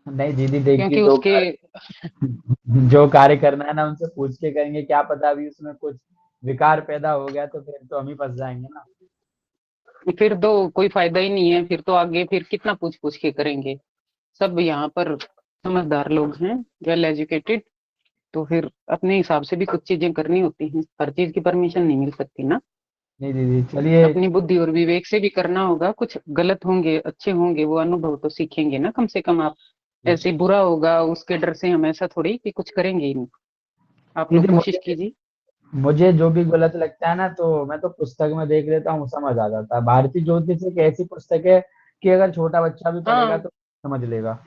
[SPEAKER 4] नहीं दीदी देखिए,
[SPEAKER 3] क्योंकि उसके
[SPEAKER 4] जो कार्य करना है ना उनसे पूछ के करेंगे, क्या पता अभी उसमें कुछ विकार पैदा हो गया तो फिर तो हम ही फंस जाएंगे ना।
[SPEAKER 3] फिर तो कोई फायदा ही नहीं है, फिर तो आगे फिर कितना पूछ पूछ के करेंगे। सब यहाँ पर समझदार लोग हैं, वेल एजुकेटेड, तो फिर अपने हिसाब से भी कुछ चीजें करनी होती हैं, हर चीज की परमिशन नहीं मिल सकती ना।
[SPEAKER 4] नहीं दीदी चलिए।
[SPEAKER 3] अपनी बुद्धि और विवेक से भी करना होगा, कुछ गलत होंगे अच्छे होंगे वो अनुभव तो सीखेंगे ना, कम से कम आप। ऐसे बुरा होगा उसके डर से हम ऐसा थोड़ी कि कुछ करेंगे ही नहीं।
[SPEAKER 11] आप लोग
[SPEAKER 4] दीदी
[SPEAKER 11] कोशिश
[SPEAKER 4] मुझे
[SPEAKER 11] कीजिए।
[SPEAKER 4] मुझे जो भी गलत लगता है ना तो मैं तो पुस्तक में देख लेता हूँ, समझ आ जाता है। भारतीय ज्योतिष एक ऐसी पुस्तक है कि अगर छोटा बच्चा भी पढ़ेगा
[SPEAKER 11] हाँ,
[SPEAKER 4] तो समझ लेगा।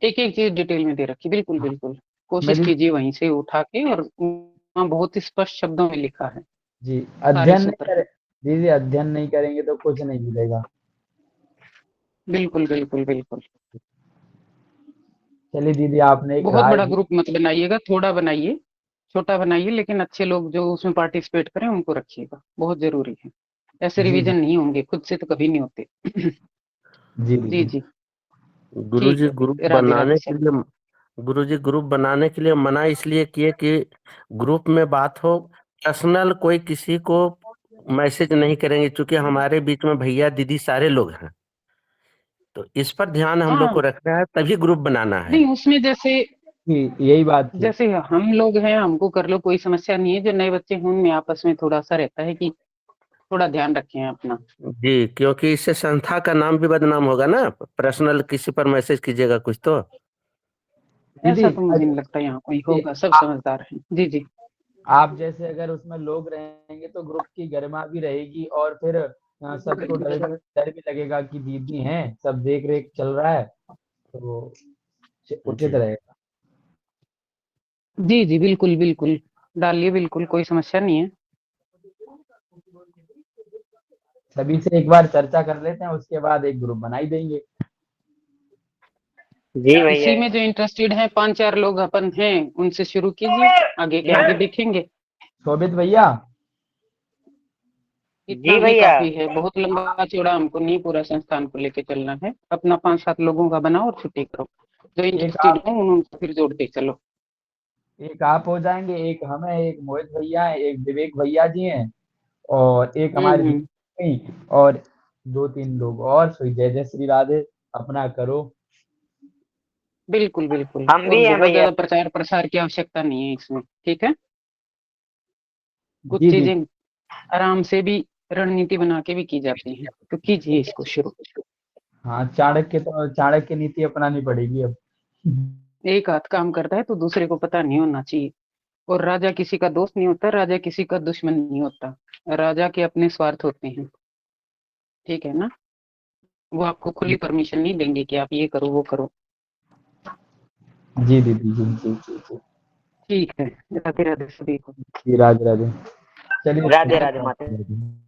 [SPEAKER 11] एक एक चीज डिटेल में दे रखी, बिल्कुल
[SPEAKER 4] हाँ,
[SPEAKER 11] बिल्कुल। कोशिश
[SPEAKER 4] मेरी
[SPEAKER 11] कीजिए वहीं से उठा के, और वहाँ बहुत ही स्पष्ट शब्दों में लिखा है
[SPEAKER 4] जी
[SPEAKER 11] सारे
[SPEAKER 4] अध्ययन नहीं
[SPEAKER 11] सूत्र।
[SPEAKER 4] करे दीदी अध्ययन नहीं करेंगे तो कुछ नहीं मिलेगा।
[SPEAKER 11] बिल्कुल बिल्कुल बिल्कुल।
[SPEAKER 4] चलिए दीदी, आपने एक
[SPEAKER 11] बहुत
[SPEAKER 4] राय
[SPEAKER 11] बड़ा
[SPEAKER 4] दी।
[SPEAKER 11] ग्रुप मत बनाइएगा, थोड़ा बनाइए, छोटा बनाइए, लेकिन अच्छे लोग जो उसमें पार्टिसिपेट करें उनको रखिएगा, बहुत जरूरी है। ऐसे
[SPEAKER 4] जी जी
[SPEAKER 11] रिवीजन नहीं होंगे, खुद से तो कभी नहीं होते।
[SPEAKER 4] जी
[SPEAKER 11] जी
[SPEAKER 4] दीदी।
[SPEAKER 11] जी। ठीक
[SPEAKER 10] गुरुजी
[SPEAKER 11] है,
[SPEAKER 10] ग्रुप
[SPEAKER 11] राधे राधे
[SPEAKER 10] बनाने के
[SPEAKER 11] सर।
[SPEAKER 10] लिए गुरुजी ग्रुप बनाने के लिए मना इसलिए किए कि ग्रुप में बात हो, पर्सनल कोई किसी को मैसेज नहीं करेंगे, क्योंकि हमारे बीच में भैया दीदी सारे लोग हैं, तो इस पर ध्यान हम लोग
[SPEAKER 11] हाँ,
[SPEAKER 10] को रखना है, तभी ग्रुप बनाना है।
[SPEAKER 11] नहीं उसमें जैसे,
[SPEAKER 4] जी यही बात थी।
[SPEAKER 11] जैसे हम लोग हैं, हमको कर लो, कोई समस्या नहीं है। जो नए बच्चे हैं उनमें आपस में थोड़ा सा रहता है कि थोड़ा ध्यान रखें अपना।
[SPEAKER 10] जी, क्योंकि इससे संस्था का नाम भी बदनाम होगा ना, पर्सनल किसी पर मैसेज कीजिएगा कुछ तो।
[SPEAKER 4] दीदी
[SPEAKER 11] ऐसा तो मुझे नहीं लगता यहाँ कोई
[SPEAKER 4] ये
[SPEAKER 11] होगा, सब
[SPEAKER 4] आ,
[SPEAKER 11] समझदार हैं। जी जी।
[SPEAKER 4] आप जैसे अगर उसमें लोग रहेंगे तो ग्रुप की गरिमा भी रहेगी, और फिर सबको डर भी लगेगा कि दीदी हैं, सब देख रेख चल रहा है, तो उचित
[SPEAKER 10] जी
[SPEAKER 4] रहेगा।
[SPEAKER 11] जी जी, बिल्कुल बिल्कुल, डालिए, बिल्कुल कोई समस्या नहीं है।
[SPEAKER 4] सभी से एक बार चर्चा कर लेते हैं, उसके बाद एक ग्रुप बना ही देंगे।
[SPEAKER 5] जी भैया।
[SPEAKER 11] इसी में जो इंटरेस्टेड हैं 5-4 लोग अपन हैं, उनसे शुरू कीजिए, आगे के आगे देखेंगे।
[SPEAKER 4] शोभित भैया।
[SPEAKER 11] इतना
[SPEAKER 5] जी
[SPEAKER 11] भी
[SPEAKER 5] भैया।
[SPEAKER 11] काफी है, बहुत लंबा चौड़ा हमको नहीं पूरा संस्थान को लेके चलना है। अपना 5-7 लोगों का बनाओ और छुट्टी करो। जो
[SPEAKER 4] एक
[SPEAKER 11] इंटरेस्टेड
[SPEAKER 4] आप
[SPEAKER 11] हो उनको फिर जोड़ते चलो।
[SPEAKER 4] एक आप हो जाएंगे, एक हम है, एक मोहित भैया है, एक विवेक भैया जी हैं, और एक हमारी
[SPEAKER 11] हम्म।
[SPEAKER 4] दीदी, और 2-3 लोग और। सो जय जय श्री राधे, अपना करो।
[SPEAKER 11] बिल्कुल बिल्कुल,
[SPEAKER 5] हम
[SPEAKER 11] और
[SPEAKER 5] भी हैं
[SPEAKER 11] बहुत
[SPEAKER 5] भैया।
[SPEAKER 11] ज्यादा प्रचार प्रसार की आवश्यकता नहीं है इसमें, ठीक है। कुछ
[SPEAKER 4] जी
[SPEAKER 11] चीजें
[SPEAKER 4] दीदी।
[SPEAKER 11] आराम से भी रणनीति बना के भी की जाती हैं, तो कीजिए इसको शुरू।
[SPEAKER 4] हाँ, चाणक्य नीति अपनानी पड़ेगी अब।
[SPEAKER 11] एक हाथ काम करता है तो दूसरे को पता नहीं होना चाहिए। और राजा किसी का दोस्त नहीं होता, राजा किसी का दुश्मन नहीं होता। राजा के अपने स्वार्थ होते हैं, ठीक है ना। वो आपको खुली परमिशन नहीं देंगे कि आप ये करो वो करो।
[SPEAKER 4] जी दीदी, जी जी जी जी।
[SPEAKER 11] ठीक है, राधे राधे सभी को।
[SPEAKER 4] जी राधे राधे। चलिए
[SPEAKER 5] राधे राधे माता।
[SPEAKER 4] धन्यवाद।